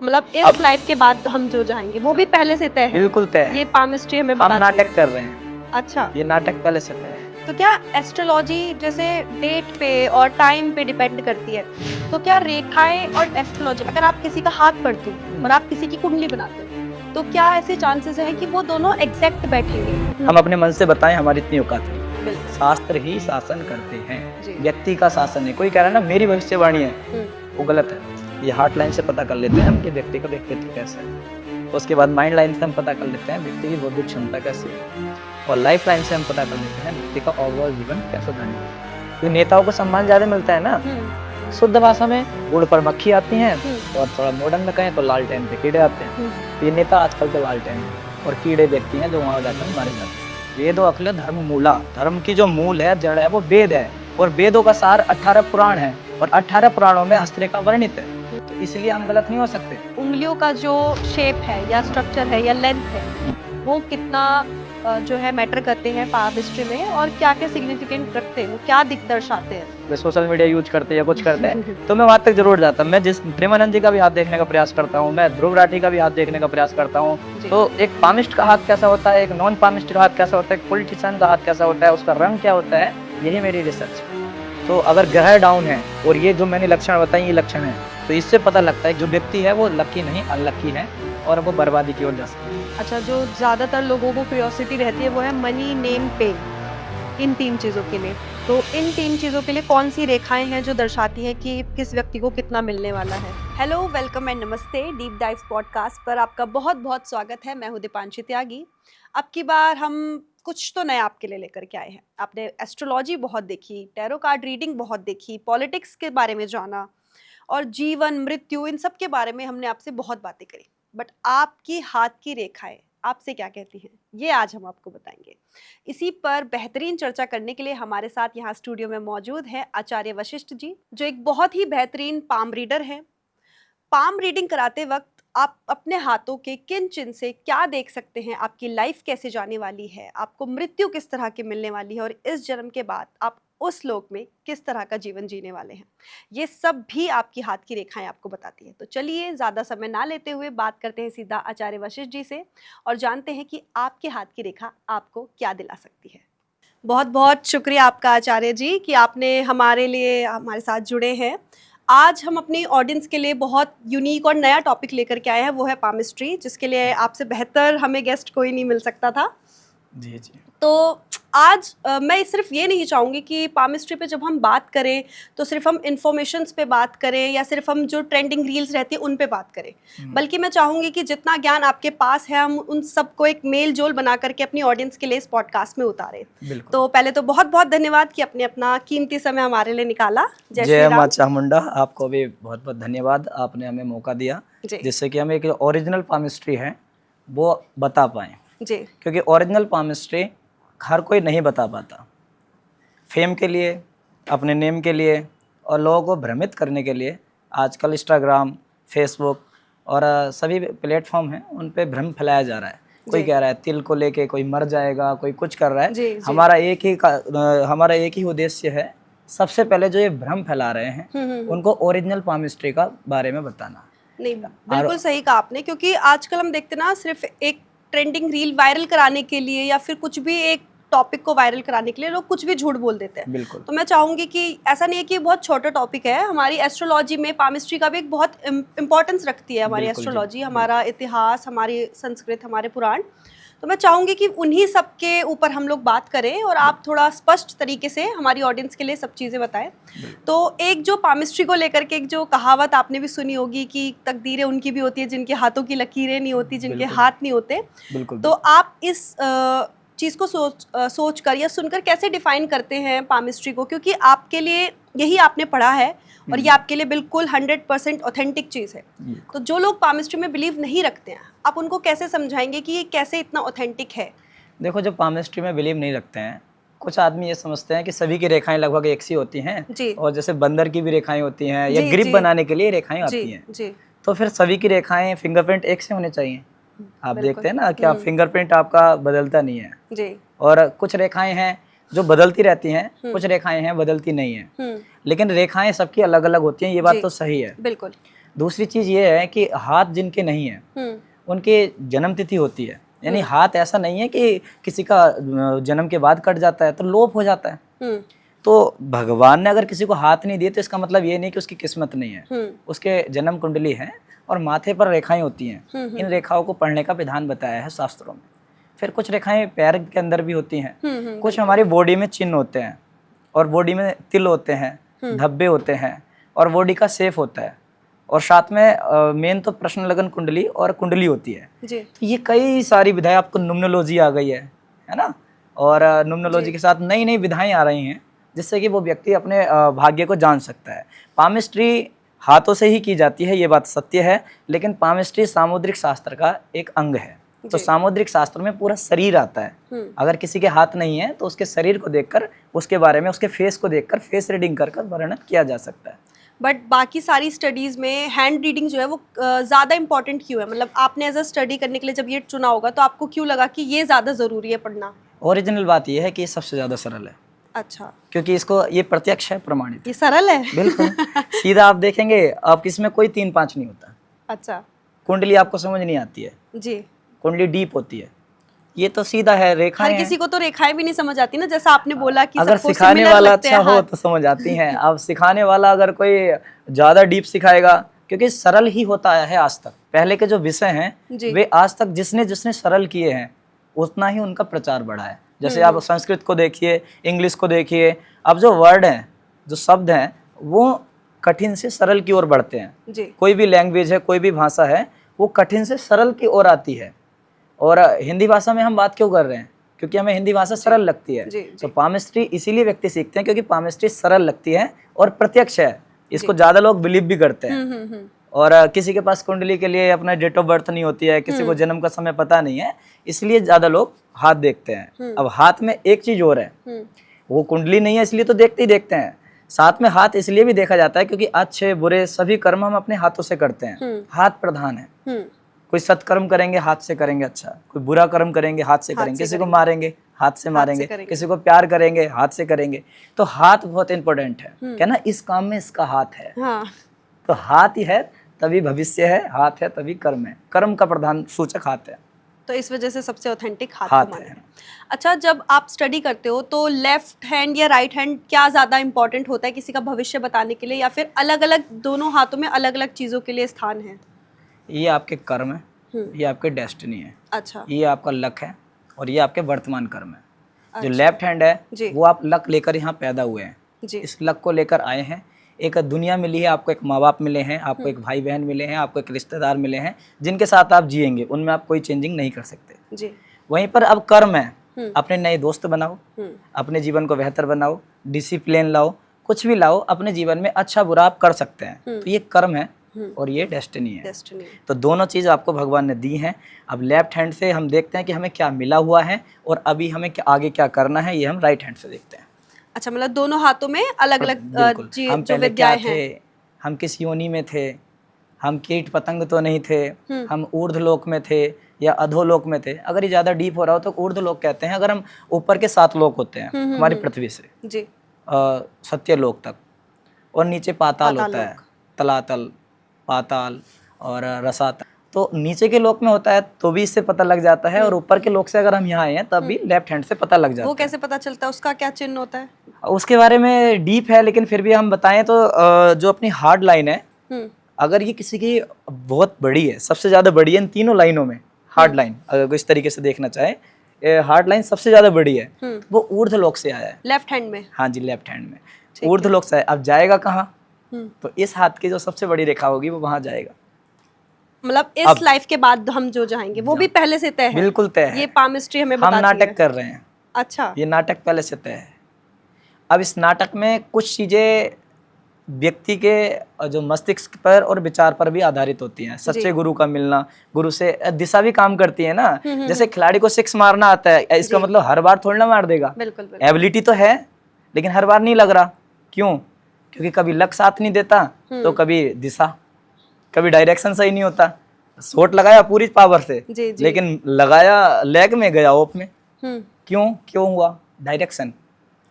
मतलब इस अब फ्लाइट के बाद हम जो जाएंगे वो भी पहले से तय है? बिल्कुल तय है। ये पामिस्ट्री हमें हम बताती नाटक है। कर रहे हैं, अच्छा, ये नाटक पहले से तय है। तो क्या एस्ट्रोलॉजी जैसे डेट पे और टाइम पे डिपेंड करती है, तो क्या रेखाएं और एस्ट्रोलॉजी, अगर आप किसी का हाथ पढ़ते हो और आप किसी की कुंडली बनाते हो, तो क्या ऐसे चांसेस हैं कि वो दोनों एग्जैक्ट बैठेंगे? हम अपने मन से बताएं, हमारी इतनी औकात नहीं। बिल्कुल। शास्त्र ही शासन करते हैं, जी। व्यक्ति का शासन है। कोई कह रहा है ना मेरी भविष्यवाणी है, वो गलत है। ये हार्ट लाइन से पता कर लेते हैं हम कि व्यक्ति का व्यक्तित्व कैसा है। उसके बाद माइंड लाइन से हम पता कर लेते हैं व्यक्ति की बौद्धिक क्षमता कैसी है, और लाइफ लाइन से हम पता कर लेते हैं व्यक्ति का ओवरऑल जीवन कैसा जाने है। तो नेताओं को सम्मान ज्यादा मिलता है ना, शुद्ध भाषा में गुड़ पर मक्खी आती हैं, और थोड़ा मॉडर्न में कहें तो लालटेन पे कीड़े आते हैं। तो ये नेता आजकल के लालटेन हैं, और कीड़े व्यक्ति हैं जो वहां जाकर मारे जाते हैं। वेदो अखिल धर्म मूला, धर्म की जो मूल है, जड़ है, वो वेद है, और वेदों का सार 18 पुराण है, और 18 पुराणों में हस्तरेखा वर्णित है। तो इसलिए हम गलत नहीं हो सकते। उंगलियों का जो शेप है या स्ट्रक्चर है या लेंथ है, वो कितना जो है मैटर करते हैं पामिस्ट्री में, और क्या क्या सिग्निफिकेंट रखते हैं, वो क्या दिख दर्शाते हैं? वे सोशल मीडिया यूज करते हैं या कुछ करते हैं तो मैं वहां तक जरूर जाता हूँ। मैं जिस प्रेमानंद जी का भी हाथ देखने का प्रयास करता हूँ, मैं ध्रुव राठी का भी हाथ देखने का प्रयास करता हूँ। तो एक पामिस्ट का हाथ कैसा होता है, एक नॉन पामिस्ट का हाथ कैसा होता है, एक पॉलिटिशियन का हाथ कैसा होता है, उसका रंग क्या होता है, यही मेरी रिसर्च है। तो अगर ग्रह डाउन है और ये जो मैंने लक्षण बताए ये लक्षण है, तो इससे पता लगता है जो व्यक्ति है वो लकी नहीं अनलकी है, और वो बर्बादी की ओर जा सकता है। अच्छा, जो ज्यादातर लोगों को क्यूरियोसिटी रहती है वो है मनी, नेम, पेन, इन 3 चीजों के लिए। तो इन 3 चीजों के लिए कौन सी रेखाएं हैं जो दर्शाती हैं कि किस व्यक्ति को कितना मिलने वाला है? हेलो, वेलकम एंड नमस्ते। डीप डाइव्स पॉडकास्ट पर आपका बहुत बहुत स्वागत है। मैं हूं दीपांशी त्यागी। अब की बार हम कुछ तो नया आपके लिए लेकर के आए हैं। आपने एस्ट्रोलॉजी बहुत देखी, टैरो कार्ड रीडिंग बहुत देखी, पॉलिटिक्स के बारे में जाना, और जीवन मृत्यु इन सब के बारे में हमने आपसे बहुत बातें करी। बट आपकी हाथ की रेखाएं आपसे क्या कहती हैं, ये आज हम आपको बताएंगे। इसी पर बेहतरीन चर्चा करने के लिए हमारे साथ यहाँ स्टूडियो में मौजूद है आचार्य वशिष्ठ जी, जो एक बहुत ही बेहतरीन पाम रीडर हैं। पाम रीडिंग कराते वक्त आप अपने हाथों के किन चिन्ह से क्या देख सकते हैं, आपकी लाइफ कैसे जाने वाली है, आपको मृत्यु किस तरह की मिलने वाली है, और इस जन्म के बाद आप उस लोक में किस तरह का जीवन जीने वाले हैं, ये सब भी आपकी हाथ की रेखाएं आपको बताती है। तो चलिए ज़्यादा समय ना लेते हुए बात करते हैं सीधा आचार्य वशिष्ठ जी से, और जानते हैं कि आपके हाथ की रेखा आपको क्या दिला सकती है। बहुत बहुत शुक्रिया आपका आचार्य जी कि आपने हमारे लिए हमारे साथ जुड़े हैं। आज हम अपनी ऑडियंस के लिए बहुत यूनिक और नया टॉपिक लेकर के आए हैं, वो है पामिस्ट्री, जिसके लिए आपसे बेहतर हमें गेस्ट कोई नहीं मिल सकता था। जी जी। तो आज मैं सिर्फ ये नहीं चाहूँगी कि पामिस्ट्री पे जब हम बात करें तो सिर्फ हम इन्फॉर्मेशंस पे बात करें, या सिर्फ हम जो ट्रेंडिंग रील्स रहती है उन पे बात करें, बल्कि मैं चाहूँगी कि जितना ज्ञान आपके पास है हम उन सबको एक मेल जोल बना करके अपनी ऑडियंस के लिए इस पॉडकास्ट में उतारें। तो पहले तो बहुत बहुत धन्यवाद कि आपने अपना कीमती समय हमारे लिए निकाला। जय मां चामुंडा, आपको भी बहुत बहुत धन्यवाद, आपने हमें मौका दिया जिससे कि हम एक ओरिजिनल पामिस्ट्री है वो बता पाएँ जी। क्योंकि ओरिजिनल पामिस्ट्री हर कोई नहीं बता पाता। फेम के लिए, अपने नेम के लिए, और लोगों को भ्रमित करने के लिए आजकल इंस्टाग्राम, फेसबुक और सभी प्लेटफॉर्म हैं, उन पे भ्रम फैलाया जा रहा है। कोई कह रहा है तिल को लेके कोई मर जाएगा, कोई कुछ कर रहा है। जी। हमारा एक ही उद्देश्य है, सबसे पहले जो ये भ्रम फैला रहे हैं उनको ओरिजिनल पामिस्ट्री का बारे में बताना। नहीं, बिल्कुल सही कहा आपने, क्योंकि आजकल हम देखते ना सिर्फ एक ट्रेंडिंग रील वायरल कराने के लिए या फिर कुछ भी एक टॉपिक को वायरल कराने के लिए लोग कुछ भी झूठ बोल देते हैं। बिल्कुल। तो मैं चाहूंगी कि ऐसा नहीं है कि बहुत छोटा टॉपिक है, हमारी एस्ट्रोलॉजी में पामिस्ट्री का भी एक बहुत इम्पोर्टेंस रखती है हमारी एस्ट्रोलॉजी, हमारा इतिहास, हमारी संस्कृत, हमारे पुराण। तो मैं चाहूंगी कि उन्हीं सब के ऊपर हम लोग बात करें और आप थोड़ा स्पष्ट तरीके से हमारी ऑडियंस के लिए सब चीज़ें बताएं। तो एक जो पामिस्ट्री को लेकर के एक जो कहावत आपने भी सुनी होगी कि तकदीरें उनकी भी होती है जिनके हाथों की लकीरें नहीं होती, जिनके हाथ नहीं होते। तो आप इस चीज़ को सोच कर या सुनकर कैसे डिफाइन करते हैं पामिस्ट्री को, क्योंकि आपके लिए यही आपने पढ़ा है और ये आपके लिए बिल्कुल 100% ऑथेंटिक चीज़ है। तो जो लोग पामिस्ट्री में बिलीव नहीं रखते हैं, आप उनको कैसे समझाएंगे कि ये कैसे इतना ऑथेंटिक है? देखो, जो पामिस्ट्री में बिलीव नहीं रखते हैं, कुछ आदमी ये समझते हैं कि सभी की रेखाएं लगभग एक सी होती हैं जी। और जैसे बंदर की भी रेखाएं होती हैं या ग्रिप बनाने के लिए रेखाएं आती हैं जी। तो फिर सभी की रेखाएं फिंगरप्रिंट एक से होने चाहिए। आप देखते हैं ना कि आप फिंगरप्रिंट आपका बदलता नहीं है जी। और कुछ रेखाएं हैं जो बदलती रहती हैं, कुछ रेखाएं हैं बदलती नहीं है, लेकिन रेखाएं सबकी अलग अलग होती हैं, ये बात तो सही है। बिल्कुल। दूसरी चीज़ ये है कि हाथ जिनके नहीं है उनके जन्म तिथि होती है, यानी हाथ ऐसा नहीं है कि किसी का जन्म के बाद कट जाता है तो लोप हो जाता है। तो भगवान ने अगर किसी को हाथ नहीं दिए तो इसका मतलब ये नहीं कि उसकी किस्मत नहीं है, उसके जन्म कुंडली है और माथे पर रेखाएं होती हैं। इन रेखाओं को पढ़ने का विधान बताया है शास्त्रों में। फिर कुछ रेखाएं पैर के अंदर भी होती हैं, कुछ हमारी बॉडी में चिन्ह होते हैं और बॉडी में तिल होते हैं, धब्बे होते हैं और बॉडी का शेप होता है और साथ में मेन तो प्रश्न लगन कुंडली और कुंडली होती है जी। तो ये कई सारी विधाएं, आपको नुमनोलॉजी आ गई है ना, और नुमनोलॉजी के साथ नई नई विधाएं आ रही हैं जिससे कि वो व्यक्ति अपने भाग्य को जान सकता है। पामिस्ट्री हाथों से ही की जाती है, ये बात सत्य है, लेकिन पामिस्ट्री सामुद्रिक शास्त्र का एक अंग है। तो सामुद्रिक शास्त्र में पूरा शरीर आता है। अगर किसी के हाथ नहीं है तो उसके शरीर को देखकर, उसके बारे में, उसके फेस को देखकर, फेस रीडिंग कर वर्णन किया जा सकता है। बट बाकी सारी स्टडीज में हैंड रीडिंग जो है वो ज़्यादा इंपॉर्टेंट क्यों है? मतलब आपने एज अ स्टडी करने के लिए जब ये चुना होगा तो आपको क्यों लगा कि ये ज़्यादा ज़रूरी है पढ़ना? ओरिजिनल बात ये है कि ये सबसे ज़्यादा सरल है। अच्छा, क्योंकि इसको ये प्रत्यक्ष है, प्रमाणित। ये सरल है बिल्कुल। सीधा आप देखेंगे, आप इसमें कोई 3-5 नहीं होता। अच्छा, कुंडली आपको समझ नहीं आती है जी, कुंडली डीप होती है। ये तो सीधा है, रेखाएं हर किसी को तो रेखाएं भी नहीं समझ आती ना, जैसा आपने बोला कि अगर सबको सिखाने similar वाला लगते अच्छा हैं हो हाथ। तो समझ आती हैं। अब सिखाने वाला अगर कोई ज्यादा डीप सिखाएगा, क्योंकि सरल ही होता है आज तक। पहले के जो विषय हैं वे आज तक जिसने जिसने सरल किए हैं उतना ही उनका प्रचार बढ़ा है। जैसे आप संस्कृत को देखिए, इंग्लिश को देखिए, अब जो वर्ड हैं, जो शब्द हैं, वो कठिन से सरल की ओर बढ़ते हैं जी। कोई भी लैंग्वेज है, कोई भी भाषा है, वो कठिन से सरल की ओर आती है। और हिंदी भाषा में हम बात क्यों कर रहे हैं? क्योंकि हमें हिंदी भाषा सरल लगती है। तो पामिस्ट्री इसीलिए व्यक्ति सीखते हैं क्योंकि पामिस्ट्री सरल लगती है और प्रत्यक्ष है। इसको ज्यादा लोग बिलीव भी करते हैं। और किसी के पास कुंडली के लिए अपना डेट ऑफ बर्थ नहीं होती है, किसी को जन्म का समय पता नहीं है, इसलिए ज्यादा लोग हाथ देखते हैं। अब हाथ में एक चीज और है, वो कुंडली नहीं है इसलिए तो देखते ही देखते हैं। साथ में हाथ इसलिए भी देखा जाता है क्योंकि अच्छे बुरे सभी कर्म हम अपने हाथों से करते हैं। हाथ प्रधान है। कोई सत्कर्म करेंगे हाथ से करेंगे, अच्छा, कोई बुरा कर्म करेंगे हाथ से करेंगे, किसी को मारेंगे हाथ से मारेंगे, किसी को प्यार करेंगे हाथ से करेंगे। तो हाथ बहुत इंपॉर्टेंट है, क्या ना, इस काम में इसका हाथ है। तो हाथ ही है तभी भविष्य है, हाथ है तभी कर्म है, कर्म का प्रधान सूचक हाथ है। तो इस वजह से सबसे ऑथेंटिक हाथ है। अच्छा, जब आप स्टडी करते हो तो लेफ्ट हैंड या राइट हैंड क्या ज़्यादा इंपॉर्टेंट होता है किसी का भविष्य बताने के लिए, या फिर अलग अलग दोनों हाथों में अलग अलग चीज़ों के लिए स्थान है? ये आपके कर्म है, ये आपके डेस्टिनी है। अच्छा, ये आपका लक है और ये आपके वर्तमान कर्म है। अच्छा। जो लेफ्ट हैंड है वो आप लक लेकर यहाँ पैदा हुए हैं, इस लक को लेकर आए हैं। एक दुनिया मिली है आपको, एक माँ बाप मिले हैं आपको, एक भाई बहन मिले हैं आपको, एक रिश्तेदार मिले हैं जिनके साथ आप जिएंगे, उनमें आप कोई चेंजिंग नहीं कर सकते जी। वहीं पर अब कर्म है, अपने नए दोस्त बनाओ, अपने जीवन को बेहतर बनाओ, डिसिप्लिन लाओ, कुछ भी लाओ, अपने जीवन में अच्छा बुरा आप कर सकते हैं। तो ये कर्म है और ये डेस्टिनी है। तो दोनों चीज़ आपको भगवान ने दी हैं। अब लेफ्ट हैंड से हम देखते हैं कि हमें क्या मिला हुआ है और अभी हमें आगे क्या करना है, ये हम राइट हैंड से देखते हैं। अच्छा, मतलब दोनों हाथों में अलग अलग जो विद्याएं हैं। हम किस योनि में थे, हम कीट पतंग तो नहीं थे, हम ऊर्ध्वलोक में थे या अधोलोक में थे। अगर ये ज़्यादा डीप हो रहा हो तो ऊर्ध्वलोक कहते हैं। अगर हम ऊपर के 7 लोक होते हैं हमारी पृथ्वी से जी, सत्यलोक तक, और नीचे पाताल होता है, तलातल, पाताल और रसातल। तो नीचे के लोक में होता है तो भी इससे पता लग जाता है, और ऊपर के लोक से अगर हम यहाँ आए हैं तब भी लेफ्ट हैंड से पता लग जाता है। वो कैसे पता चलता है, उसका क्या चिन्ह होता है? उसके बारे में डीप है, लेकिन फिर भी हम बताएं तो जो अपनी हार्ड लाइन है, अगर ये किसी की बहुत बड़ी है, सबसे ज्यादा बड़ी है इन तीनों लाइनों में, हार्ड लाइन अगर इस तरीके से देखना चाहे, हार्ड लाइन सबसे ज्यादा बड़ी है, वो ऊर्ध्वलोक से आया है, लेफ्ट हैंड में। हाँ जी, लेफ्ट हैंड में ऊर्ध्वलोक से। अब जाएगा कहाँ? तो इस हाथ की जो सबसे बड़ी रेखा होगी वो वहां जाएगा। मतलब इस लाइफ के बाद हम जो जाएंगे वो भी पहले से तय है? बिल्कुल तय है। ये पामिस्ट्री हमें बताती है। हम नाटक कर रहे हैं। अच्छा, ये नाटक पहले से तय है। अब इस नाटक में कुछ चीजें व्यक्ति के जो मस्तिष्क पर और विचार पर भी आधारित होती हैं। सच्चे गुरु का मिलना, गुरु से दिशा भी काम करती है ना। जैसे खिलाड़ी को 6 मारना आता है, इसका मतलब हर बार थोड़ी ना मार देगा। बिल्कुल। एबिलिटी तो है लेकिन हर बार नहीं लग रहा। क्यों? क्योंकि कभी लक साथ नहीं देता, तो कभी दिशा, कभी डायरेक्शन सही नहीं होता। शॉट लगाया पूरी पावर से लेकिन लगाया लेग में, गया ऑफ में। क्यों हुआ? डायरेक्शन।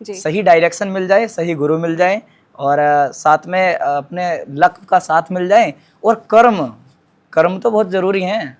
सही डायरेक्शन मिल जाए, सही गुरु मिल जाए और साथ में अपने लक का साथ मिल जाए, और कर्म तो बहुत जरूरी हैं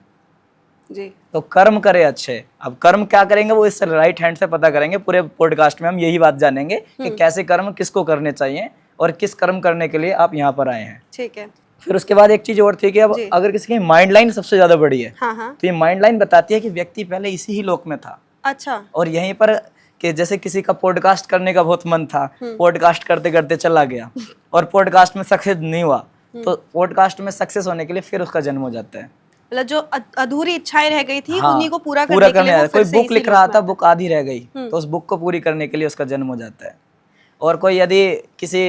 जी। तो कर्म करे अच्छे। अब कर्म क्या करेंगे वो इस राइट हैंड से पता करेंगे। पूरे पॉडकास्ट में हम यही बात जानेंगे कि कैसे कर्म किसको करने चाहिए और किस कर्म करने के लिए आप यहाँ पर आए हैं। ठीक है। फिर उसके बाद एक चीज और थी कि अब जी। अगर किसी की माइंड लाइन सबसे ज्यादा बड़ी है, हाँ हाँ। तो ये माइंड लाइन बताती है कि व्यक्ति पहले इसी ही लोक में था अच्छा। और यहीं पर, कि जैसे किसी का पॉडकास्ट करने का बहुत मन था, पॉडकास्ट करते करते चला गया और पॉडकास्ट में सक्सेस नहीं हुआ, तो पॉडकास्ट में सक्सेस होने के लिए फिर उसका जन्म हो जाता है। मतलब जो अधूरी इच्छाएं रह गई थी हाँ, उन्हीं को पूरा करने के लिए वो कोई फिर से बुक इसी लिख लोक रहा में था, आता है। बुक आधी रह गई, तो उस बुक को पूरी करने के लिए उसका जन्म हो जाता है। और कोई यदि किसी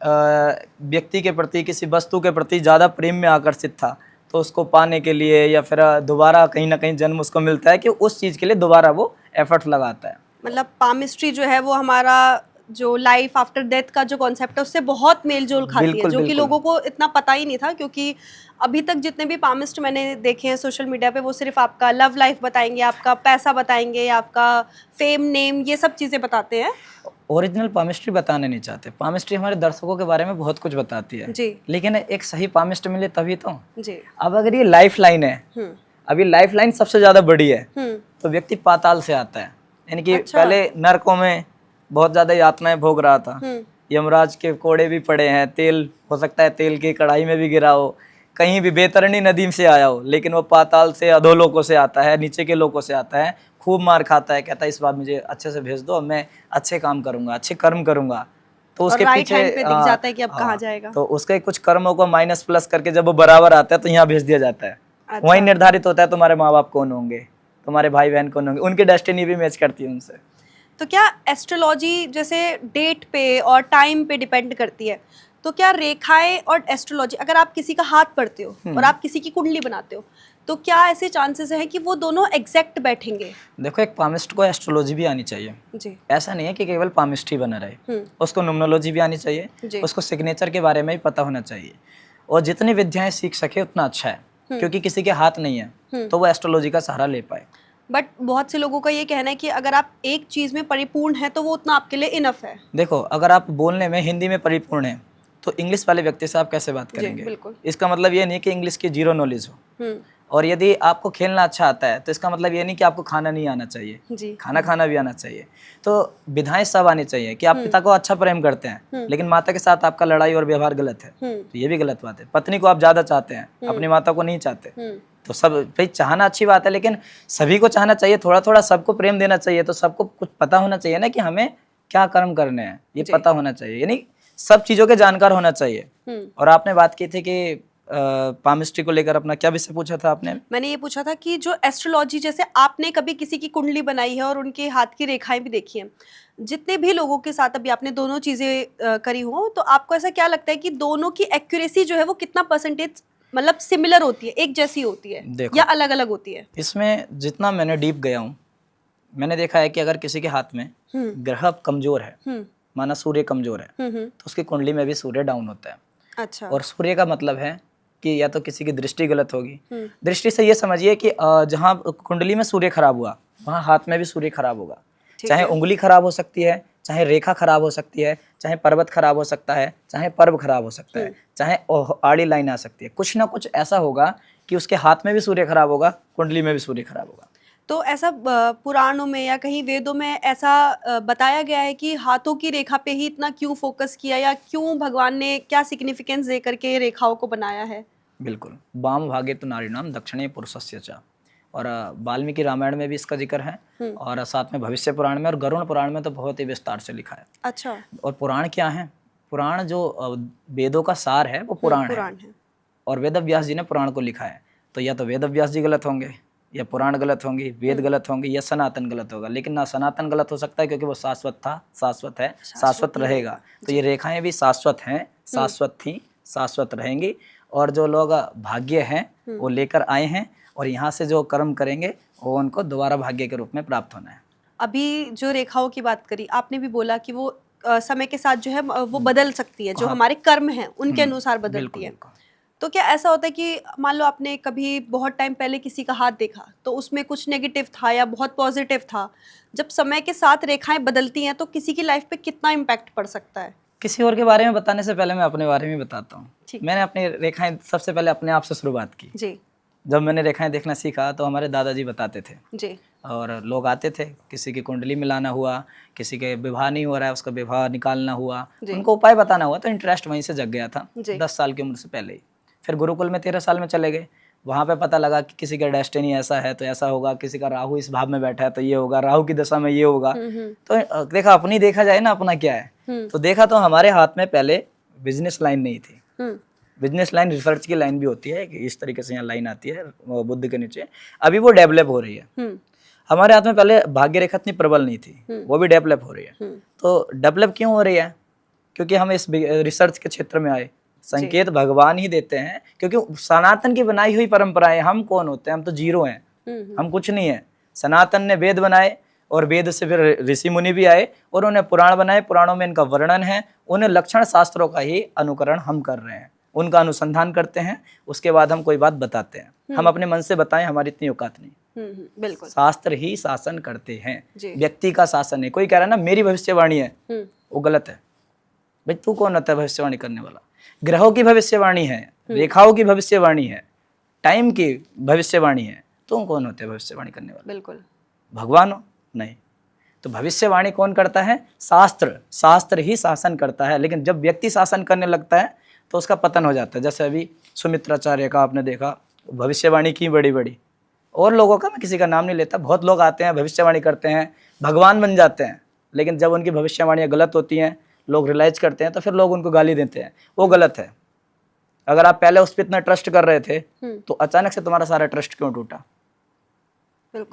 व्यक्ति के प्रति, किसी वस्तु के प्रति ज्यादा प्रेम में आकर्षित था, तो उसको पाने के लिए या फिर दोबारा कहीं ना कहीं जन्म उसको मिलता है कि उस चीज के लिए दोबारा वो एफर्ट लगाता है। मतलब पामिस्ट्री जो है वो हमारा जो लाइफ आफ्टर डेथ का जो कॉन्सेप्ट है उससे बहुत मेल जोल खाती है, बिल्कुल, जो कि बिल्कुल। लोगों को इतना पता ही नहीं था। क्योंकि अभी तक जितने भी पामिस्ट मैंने देखे हैं सोशल मीडिया पे, वो सिर्फ आपका लव लाइफ बताएंगे, आपका पैसा बताएंगे, आपका फेम नेम, ये सब चीज़ें बताते हैं। ओरिजिनल पामिस्ट्री बताने नहीं चाहते। पामिस्ट्री हमारे दर्शकों के बारे में बहुत कुछ बताती है जी। लेकिन एक सही पामिस्ट मिले तभी तो। जी। अब अगर ये लाइफ लाइन है, अभी लाइफ लाइन सबसे ज्यादा बड़ी है, तो व्यक्ति पाताल से आता है, यानी कि अच्छा। पहले नरकों में बहुत ज्यादा यातनाएं भोग रहा था, यमराज के कोड़े भी पड़े हैं, तेल हो सकता है तेल की कढ़ाई में भी गिरा हो, कहीं भी बेतरनी नदी से आया हो, लेकिन वो पाताल से, अधोलोकों से आता है, नीचे के लोकों से आता है, खूब मार खाता है, कहता है इस बार मुझे अच्छे से भेज दो, मैं अच्छे काम करूंगा, अच्छे कर्म करूंगा। तो उसके राइट पीछे हैंड पे दिख जाता है कि अब कहाँ जाएगा। तो उसके कुछ कर्मों को माइनस प्लस करके जब वो बराबर आता है तो यहाँ भेज दिया जाता है। अच्छा। वहीं निर्धारित होता है तुम्हारे माँ बाप कौन होंगे, तुम्हारे भाई बहन कौन होंगे, उनकी डेस्टिनी भी मैच करती है उनसे। तो क्या एस्ट्रोलॉजी जैसे डेट पे और टाइम पे डिपेंड करती है, तो क्या रेखाएं और एस्ट्रोलॉजी, अगर आप किसी का हाथ पढ़ते हो और आप किसी की कुंडली बनाते हो, तो क्या ऐसे चांसेस हैं कि वो दोनों एग्जैक्ट बैठेंगे? देखो, एक पामिस्ट को एस्ट्रोलॉजी भी आनी चाहिए जी। ऐसा नहीं है कि केवल पामिस्ट ही बना रहे, उसको न्यूमरोलॉजी भी आनी चाहिए, जी। उसको सिग्नेचर के बारे में भी पता होना चाहिए, और जितनी विद्याएं सीख सके उतना अच्छा है, क्योंकि किसी के हाथ नहीं है तो वो एस्ट्रोलॉजी का सहारा ले पाए। बट बहुत से लोगों का ये कहना है कि अगर आप एक चीज में परिपूर्ण है तो वो उतना आपके लिए इनफ है। देखो, अगर आप बोलने में हिंदी में परिपूर्ण हैं तो इंग्लिश वाले व्यक्ति से आप कैसे बात करेंगे? बिल्कुल। इसका मतलब ये नहीं कि इंग्लिश की जीरो नॉलेज हो, और यदि आपको खेलना अच्छा आता है तो इसका मतलब ये नहीं कि आपको खाना नहीं आना चाहिए, जी। खाना भी आना चाहिए। तो विधाएं सब आनी चाहिए कि आप पिता को अच्छा प्रेम करते हैं लेकिन माता के साथ आपका लड़ाई और व्यवहार गलत है, तो ये भी गलत बात है। पत्नी को आप ज्यादा चाहते हैं, अपनी माता को नहीं चाहते, तो सब भाई चाहना अच्छी बात है, लेकिन सभी को चाहना चाहिए, थोड़ा थोड़ा सबको प्रेम देना चाहिए। तो सबको कुछ पता होना चाहिए ना कि हमें क्या कर्म करने हैं, ये पता होना चाहिए, यानी सब चीजों के जानकार होना चाहिए। और आपने बात की थी कि पामिस्ट्री को लेकर अपना क्या विषय पूछा था आपने? मैंने ये पूछा था कि जो एस्ट्रोलॉजी, जैसे आपने कभी किसी की कुंडली बनाई है और उनके हाथ की रेखाएं भी देखी हैं, जितने भी लोगों के साथ अभी आपने दोनों चीजें करी हो, तो आपको ऐसा क्या लगता है कि दोनों की एक्यूरेसी जो है वो कितना परसेंटेज मतलब सिमिलर होती है, एक जैसी होती है, या अलग अलग होती है? इसमें जितना मैंने डीप गया हूँ, मैंने देखा है कि अगर किसी के हाथ में ग्रह कमजोर है, माना सूर्य कमजोर है, तो उसकी कुंडली में भी सूर्य डाउन होता है। अच्छा। और सूर्य का मतलब है कि या तो किसी की दृष्टि गलत होगी। दृष्टि से ये समझिए कि जहाँ कुंडली में सूर्य खराब हुआ वहाँ हाथ में भी सूर्य खराब होगा। चाहे उंगली खराब हो सकती है, चाहे रेखा खराब हो सकती है, चाहे पर्वत खराब हो सकता है, चाहे पर्व खराब हो सकता है, चाहे आड़ी लाइन आ सकती है, कुछ ना कुछ ऐसा होगा कि उसके हाथ में भी सूर्य खराब होगा, कुंडली में भी सूर्य खराब होगा। तो ऐसा पुराणों में या कहीं वेदों में ऐसा बताया गया है कि हाथों की रेखा पे ही इतना क्यों फोकस किया, या क्यों भगवान ने क्या सिग्निफिकेंस दे करके रेखाओं को बनाया है? बिल्कुल, वाम भागे तो नारीणाम दक्षिणे पुरुषस्य च, और वाल्मीकि रामायण में भी इसका जिक्र है, और साथ में भविष्य पुराण में और गरुण पुराण में तो बहुत ही विस्तार से लिखा है। अच्छा। और पुराण क्या है? पुराण जो वेदों का सार है वो पुराण है, और वेद व्यास जी ने पुराण को लिखा है। तो या तो वेद व्यास जी गलत होंगे, या पुराण गलत होंगी, वेद गलत होंगे, या सनातन गलत होगा। लेकिन ना सनातन गलत हो सकता है क्योंकि वो शाश्वत था, शाश्वत है, शाश्वत रहेगा। तो ये रेखाएं भी शाश्वत हैं, शाश्वत थी, शाश्वत रहेंगी। और जो लोग भाग्य हैं वो लेकर आए हैं, और यहाँ से जो कर्म करेंगे वो उनको दोबारा भाग्य के रूप में प्राप्त होना है। अभी जो रेखाओं की बात करी आपने, भी बोला कि वो समय के साथ जो है वो बदल सकती है, जो हमारे कर्म हैं उनके अनुसार बदलती है। तो क्या ऐसा होता है कि मान लो आपने कभी बहुत टाइम पहले किसी का हाथ देखा तो उसमें कुछ नेगेटिव था या बहुत पॉजिटिव था, जब समय के साथ रेखाएं बदलती हैं तो किसी की लाइफ पे कितना इम्पैक्ट पड़ सकता है? किसी और के बारे में बताने से पहले मैं अपने बारे में बताता हूँ। ठीक। मैंने अपनी रेखाएं सबसे पहले अपने आप से शुरुआत की। जी जब मैंने रेखाएं देखना सीखा तो हमारे दादाजी बताते थे जी और लोग आते थे, किसी की कुंडली मिलाना हुआ, किसी के विवाह नहीं हो रहा है उसका विवाह निकालना हुआ, जी। उनको उपाय बताना हुआ, तो इंटरेस्ट वहीं से जग गया था जी। 10 साल की उम्र से पहले ही। फिर गुरुकुल में 13 साल में चले गए, वहाँ पे पता लगा कि किसी का डेस्टिनी ऐसा है तो ऐसा होगा, किसी का राहु इस भाव में बैठा है तो ये होगा, राहु की दशा में ये होगा। तो देखा, अपनी देखा जाए ना अपना क्या है, तो देखा तो हमारे हाथ में पहले बिजनेस लाइन नहीं थी। बिजनेस लाइन रिसर्च की लाइन भी होती है कि इस तरीके से यहाँ लाइन आती है वो बुद्ध के नीचे, अभी वो डेवलप हो रही है। हमारे हाथ में पहले भाग्य रेखा इतनी प्रबल नहीं थी, वो भी डेवलप हो रही है। तो डेवलप क्यों हो रही है? क्योंकि हम इस रिसर्च के क्षेत्र में आए। संकेत भगवान ही देते हैं, क्योंकि सनातन की बनाई हुई परंपराएं, हम कौन होते हैं? हम तो जीरो हैं, हम कुछ नहीं है। सनातन ने वेद बनाए और वेद से फिर ऋषि मुनि भी आए और उन्होंने पुराण बनाए, पुराणों में इनका वर्णन है, उन्हें लक्षण शास्त्रों का ही अनुकरण हम कर रहे हैं, उनका अनुसंधान करते हैं, उसके बाद हम कोई बात बताते हैं। हम अपने मन से बताएं, हमारी इतनी औकात नहीं। बिल्कुल। शास्त्र ही शासन करते हैं, व्यक्ति का शासन है। कोई कह रहा है ना मेरी भविष्यवाणी है, वो गलत है। भाई तू कौन होता है भविष्यवाणी करने वाला? ग्रहों की भविष्यवाणी है, रेखाओं की भविष्यवाणी है, टाइम की भविष्यवाणी है, तुम कौन होते हैं भविष्यवाणी करने वाला? बिल्कुल। भगवान हो? नहीं। तो भविष्यवाणी कौन करता है? शास्त्र। शास्त्र ही शासन करता है, लेकिन जब व्यक्ति शासन करने लगता है तो उसका पतन हो जाता है। जैसे अभी सुमित्राचार्य का आपने देखा, भविष्यवाणी की बड़ी बड़ी, और लोगों का मैं किसी का नाम नहीं लेता, बहुत लोग आते हैं भविष्यवाणी करते हैं, भगवान बन जाते हैं, लेकिन जब उनकी भविष्यवाणियाँ गलत होती हैं, लोग रियलाइज करते हैं, तो फिर लोग उनको गाली देते हैं, वो गलत है। अगर आप पहले उस पर इतना ट्रस्ट कर रहे थे तो अचानक से तुम्हारा सारा ट्रस्ट क्यों टूटा?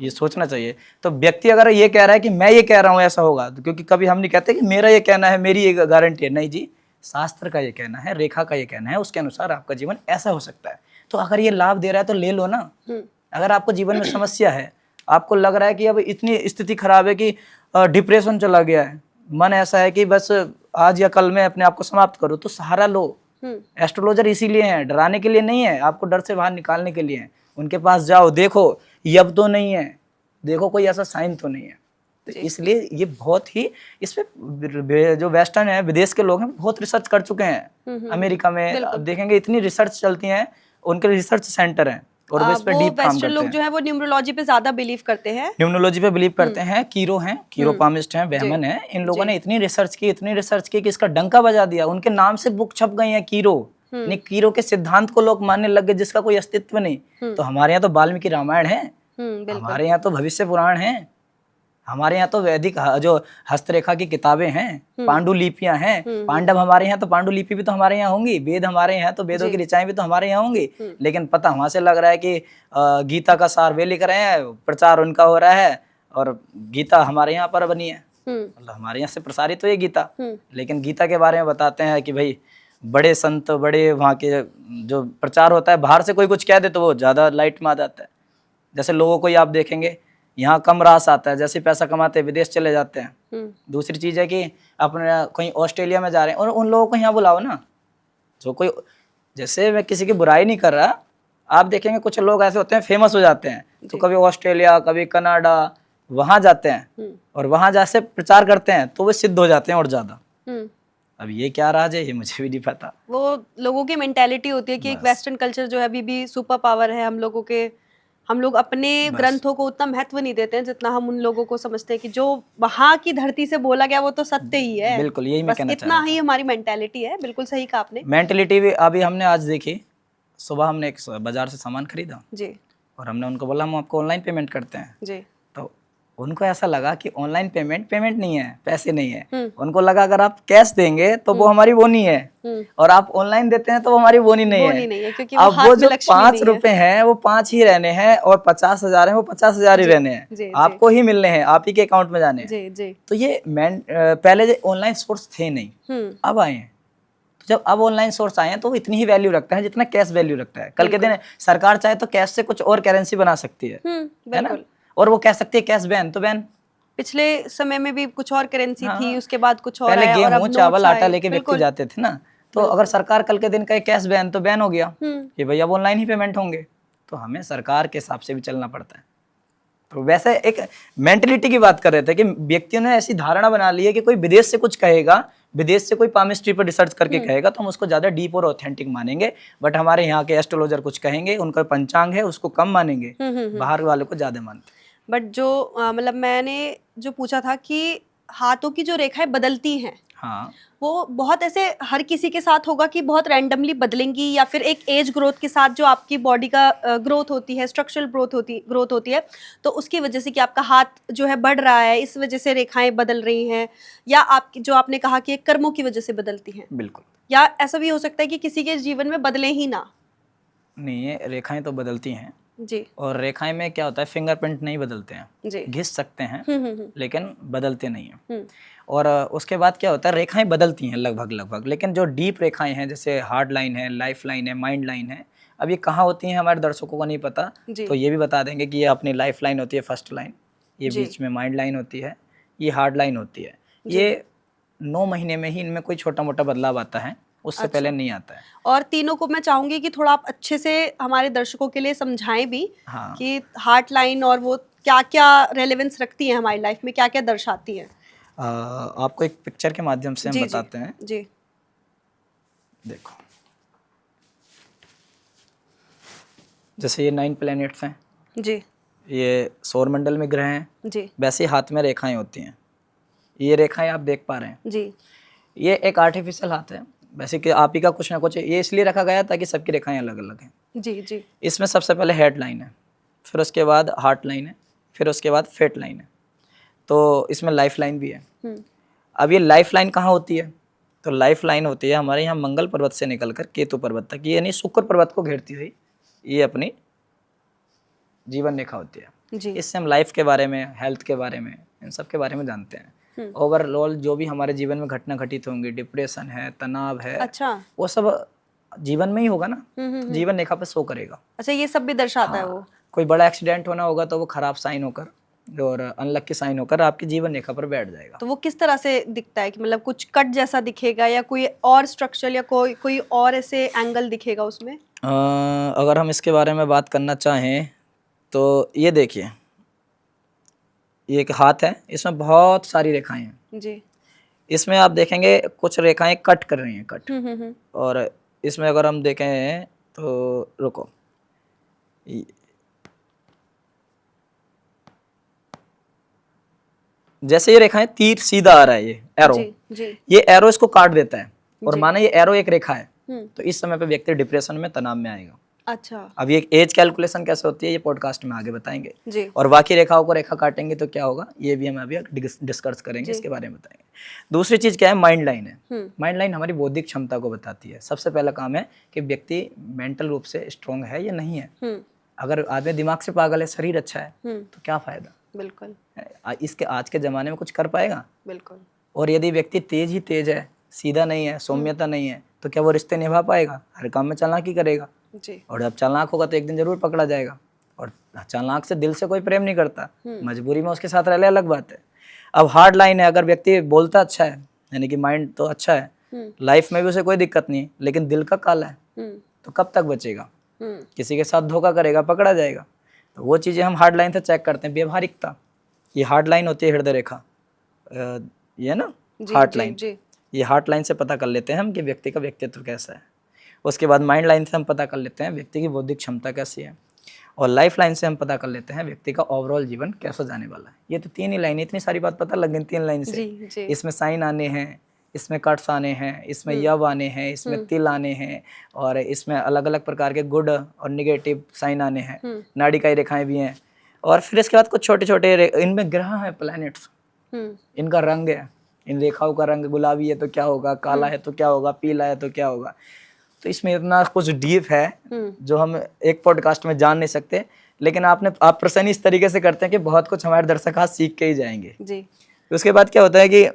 ये सोचना चाहिए। तो व्यक्ति अगर ये कह रहा है कि मैं ये कह रहा हूँ ऐसा होगा, तो क्योंकि कभी हम नहीं कहते कि मेरा ये कहना है, मेरी ये गारंटी है, नहीं जी, शास्त्र का ये कहना है, रेखा का ये कहना है, उसके अनुसार आपका जीवन ऐसा हो सकता है। तो अगर ये लाभ दे रहा है तो ले लो ना। अगर आपको जीवन में समस्या है, आपको लग रहा है कि अब इतनी स्थिति खराब है कि डिप्रेशन चला गया है, मन ऐसा है कि बस आज या कल में अपने आप को समाप्त करो, तो सहारा लो। एस्ट्रोलॉजर इसीलिए हैं, डराने के लिए नहीं है, आपको डर से बाहर निकालने के लिए है। उनके पास जाओ, देखो यब तो नहीं है, देखो कोई ऐसा साइन तो नहीं है। तो इसलिए ये बहुत ही, इस पे जो वेस्टर्न है, विदेश के लोग हैं, बहुत रिसर्च कर चुके हैं। अमेरिका में देखेंगे इतनी रिसर्च चलती है, उनके रिसर्च सेंटर हैं और वो इस पे डीप काम करते हैं। लोग जो है वो न्यूमरोलॉजी पे ज्यादा बिलीव करते हैं, न्यूमरोलॉजी पे बिलीव करते हैं। कीरो हैं, कीरोपामिस्ट हैं, ब्राह्मण हैं, इन लोगों ने इतनी रिसर्च की कि इसका डंका बजा दिया। उनके नाम से बुक छप गई है कीरो। कीरो के सिद्धांत को लोग मानने लग गए, जिसका कोई अस्तित्व नहीं। तो हमारे यहाँ तो वाल्मीकि रामायण है, हमारे यहाँ तो भविष्य पुराण है, हमारे यहाँ तो वैदिक जो हस्तरेखा की किताबें हैं, पांडुलिपियां हैं। पांडव हमारे यहाँ, तो पांडुलिपि भी तो हमारे यहाँ होंगी। वेद हमारे यहाँ, तो वेदों की ऋचाएं भी तो हमारे यहाँ होंगी। लेकिन पता वहां से लग रहा है कि गीता का सार वे लिख रहे हैं, प्रचार उनका हो रहा है, और गीता हमारे यहाँ पर बनी है, मतलब हमारे यहाँ से प्रसारित हुई गीता। लेकिन गीता के बारे में बताते हैं कि भाई बड़े संत, बड़े वहाँ के जो प्रचार होता है, बाहर से कोई कुछ कह दे तो वो ज्यादा लाइट में आ जाता है। जैसे लोगों को आप देखेंगे यहाँ कम रास आता है, जैसे पैसा कमाते हैं विदेश चले जाते हैं। दूसरी चीज है कि अपने कहीं ऑस्ट्रेलिया में जा रहे हैं, और उन लोगों को यहाँ बुलाओ ना, जो कोई, जैसे मैं किसी की बुराई नहीं कर रहा, आप देखेंगे कुछ लोग ऐसे होते हैं फेमस हो जाते हैं, तो कभी ऑस्ट्रेलिया, कभी कनाडा, वहां जाते हैं और वहां जैसे प्रचार करते हैं तो वे सिद्ध हो जाते हैं और ज्यादा। अब ये क्या राज है, ये मुझे भी नहीं पता। वो लोगों की मेंटालिटी होती है कि एक वेस्टर्न कल्चर जो है अभी भी सुपर पावर है हम लोगों के। हम लोग अपने ग्रंथों को उतना महत्व नहीं देते हैं जितना हम उन लोगों को समझते हैं कि जो वहां की धरती से बोला गया वो तो सत्य ही है। बिल्कुल, यही मैं कहना चाह रहा था। इतना ही हमारी मेंटालिटी है। बिल्कुल सही कहा आपने। मेंटालिटी भी अभी हमने आज देखी, सुबह हमने एक बाजार से सामान खरीदा जी, और हमने उनको बोला हम आपको ऑनलाइन पेमेंट करते हैं जी। तो उनको ऐसा लगा कि ऑनलाइन पेमेंट नहीं है, पैसे नहीं है। उनको लगा अगर आप कैश देंगे तो वो हमारी बोनी है, और आप ऑनलाइन देते हैं तो वो हमारी बोनी नहीं है। क्योंकि अब वो जो 5 रुपए हैं वो 5 ही रहने हैं, और 50,000 है वो 50,000 ही रहने हैं, आपको ही मिलने हैं, आप ही के अकाउंट में जाने हैं। तो ये पहले ऑनलाइन सोर्स थे नहीं, अब आए हैं। तो जब अब ऑनलाइन सोर्स आए हैं तो वो इतनी ही वैल्यू रखता है जितना कैश वैल्यू रखता है। कल के दिन सरकार चाहे तो कैश से कुछ और करेंसी बना सकती है ना, और वो कह सकती है कैश बैन, तो बैन। पिछले समय में भी कुछ और करेंसी थी, उसके बाद कुछ और पहले गेहूं, चावल, आटा लेके व्यक्ति जाते थे ना, तो अगर सरकार कल के दिन कहे कैश बैन, तो बैन हो गया कि भाई अब ऑनलाइन ही पेमेंट होंगे। तो हमें सरकार के हिसाब से भी चलना पड़ता है। तो वैसे एक मेंटलिटी की बात कर रहे थे कि व्यक्तियों ने ऐसी धारणा बना ली है कि कोई विदेश से कुछ कहेगा, विदेश से कोई पामिस्ट्री पर रिसर्च करके कहेगा तो हम उसको ज्यादा डीप और ऑथेंटिक मानेंगे, बट हमारे यहाँ के एस्ट्रोलॉजर कुछ कहेंगे, उनका पंचांग है उसको कम मानेंगे, बाहर वाले को ज्यादा मानते हैं। बट जो मतलब मैंने जो पूछा था कि हाथों की जो रेखाएं बदलती हैं, हाँ, वो बहुत ऐसे हर किसी के साथ होगा कि बहुत रैंडमली बदलेंगी, या फिर एक एज ग्रोथ के साथ जो आपकी बॉडी का ग्रोथ होती है, स्ट्रक्चरल ग्रोथ होती है, तो उसकी वजह से कि आपका हाथ जो है बढ़ रहा है, इस वजह से रेखाएं बदल रही हैं, या आपकी जो आपने कहा कि कर्मों की वजह से बदलती हैं, बिल्कुल। या ऐसा भी हो सकता है कि किसी के जीवन में बदले ही ना। नहीं, ये रेखाएं तो बदलती हैं, जी और रेखाएं में क्या होता है, फिंगरप्रिंट नहीं बदलते हैं, जी। घिस सकते हैं हम्म। लेकिन बदलते नहीं हैं। हम्म। और उसके बाद क्या होता है, रेखाएं बदलती हैं लगभग, लेकिन जो डीप रेखाएं हैं जैसे हार्ड लाइन है, लाइफ लाइन है, माइंड लाइन है, अब ये कहाँ होती हैं हमारे दर्शकों को नहीं पता, जी। तो ये भी बता देंगे कि ये अपनी लाइफ लाइन होती है फर्स्ट लाइन, ये जी। बीच में माइंड लाइन होती है, ये हार्ड लाइन होती है। ये 9 महीने में ही इनमें कोई छोटा मोटा बदलाव आता है, उससे अच्छा। पहले नहीं आता है। और तीनों को मैं चाहूंगी कि थोड़ा आप अच्छे से हमारे दर्शकों के लिए समझाएं भी हाँ, कि हार्ट लाइन और वो क्या क्या रेलेवेंस रखती है हमारी लाइफ में, क्या क्या दर्शाती है। आपको एक पिक्चर के माध्यम से हम जी बताते हैं। जी देखो, जैसे ये 9 प्लैनेट्स हैं, जी ये सौरमंडल में ग्रह हैं, जी वैसे ही हाथ में रेखाएं होती हैं। ये रेखाएं आप देख पा रहे हैं, जी ये एक आर्टिफिशियल हाथ है, वैसे कि आप ही का कुछ ना कुछ ये इसलिए रखा गया ताकि सबकी रेखाएं अलग अलग हैं। जी जी इसमें सबसे पहले हेड लाइन है, फिर उसके बाद हार्ट लाइन है, फिर उसके बाद फेट लाइन है, तो इसमें लाइफ लाइन भी है। अब ये लाइफ लाइन कहाँ होती है, तो लाइफ लाइन होती है हमारे यहाँ मंगल पर्वत से निकलकर केतु पर्वत तक, ये यानी शुक्र पर्वत को घेरती हुई ये अपनी जीवन रेखा होती है। जी इससे हम लाइफ के बारे में, हेल्थ के बारे में, इन सब के बारे में जानते हैं। ओवरऑल जो भी हमारे जीवन में घटना घटित होंगी, डिप्रेशन है, तनाव है, अच्छा। वो सब जीवन में ही होगा ना, तो जीवन रेखा पे शो करेगा। अच्छा, ये सब भी दर्शाता है वो। कोई बड़ा एक्सीडेंट होना होगा तो वो खराब साइन होकर और अनलकी साइन होकर आपकी जीवन रेखा पर बैठ जाएगा। तो वो किस तरह से दिखता है कि मतलब कुछ कट जैसा दिखेगा, या कोई और स्ट्रक्चर, या कोई और ऐसे एंगल दिखेगा उसमें? अगर हम इसके बारे में बात करना चाहें तो ये देखिए, ये एक हाथ है, इसमें बहुत सारी रेखाएं हैं। जी। इसमें आप देखेंगे कुछ रेखाएं कट कर रही हैं, कट। और इसमें अगर हम देखें तो रुको, जैसे ये रेखाएं, तीर सीधा आ रहा है, ये एरो, जी। ये एरो इसको काट देता है, और जी। माना ये एरो एक रेखा है, तो इस समय पे व्यक्ति डिप्रेशन में, तनाव में आएगा। अच्छा। अब ये एज कैलकुलेशन कैसे होती है ये पॉडकास्ट में आगे बताएंगे जी। और बाकी रेखाओं को रेखा काटेंगे तो क्या होगा ये भी हम अभी डिस्कस करेंगे, इसके बारे में बताएंगे। दूसरी चीज क्या है, माइंड लाइन है। माइंड लाइन हमारी बौद्धिक क्षमता को बताती है। सबसे पहला काम है कि व्यक्ति मेंटल रूप से स्ट्रांग है या नहीं है। अगर आदमी दिमाग से पागल है, शरीर अच्छा है, तो क्या फायदा। बिल्कुल। इसके आज के जमाने में कुछ कर पाएगा। बिल्कुल। और यदि व्यक्ति तेज ही तेज है, सीधा नहीं है, सौम्यता नहीं है, तो क्या वो रिश्ते निभा पाएगा। हर काम में चालाकी करेगा, जी। और जब चालाक होगा तो एक दिन जरूर पकड़ा जाएगा। और चालाक से दिल से कोई प्रेम नहीं करता, मजबूरी में उसके साथ रह ले, अलग बात है। अब हार्ड लाइन है, अगर व्यक्ति बोलता अच्छा है, यानी कि माइंड तो अच्छा है, लाइफ में भी उसे कोई दिक्कत नहीं, लेकिन दिल का काला है, तो कब तक बचेगा। किसी के साथ धोखा करेगा, पकड़ा जाएगा। तो वो चीजें हम हार्ड लाइन से चेक करते हैं। व्यवहारिकता, ये हार्ड लाइन होती है, हृदय रेखा, ये ना हार्ट लाइन, ये हार्ट लाइन से पता कर लेते हैं हम कि व्यक्ति का व्यक्तित्व कैसा है। उसके बाद माइंड लाइन से हम पता कर लेते हैं व्यक्ति की बौद्धिक क्षमता कैसी है, और लाइफ लाइन से हम पता कर लेते हैं व्यक्ति का ओवरऑल जीवन कैसा जाने वाला है। ये तो 3 ही लाइन, इतनी सारी बात पता लग गई 3 लाइन से। जी। इसमें साइन आने हैं, इसमें कट्स आने हैं, इसमें यव आने हैं, इसमें तिल आने हैं, और इसमें अलग अलग प्रकार के गुड और निगेटिव साइन आने हैं। नाड़िकाई रेखाएं भी हैं, और फिर इसके बाद कुछ छोटे छोटे इनमें ग्रह हैं, प्लैनेट्स, इनका रंग है, इन रेखाओं का रंग गुलाबी है तो क्या होगा, काला है तो क्या होगा, पीला है तो क्या होगा। तो इसमें इतना कुछ डीप है जो हम एक पॉडकास्ट में जान नहीं सकते, लेकिन आप प्रश्न इस तरीके से करते हैं कि बहुत कुछ हमारे दर्शक आज सीख के ही जाएंगे जी। तो उसके बाद क्या होता है कि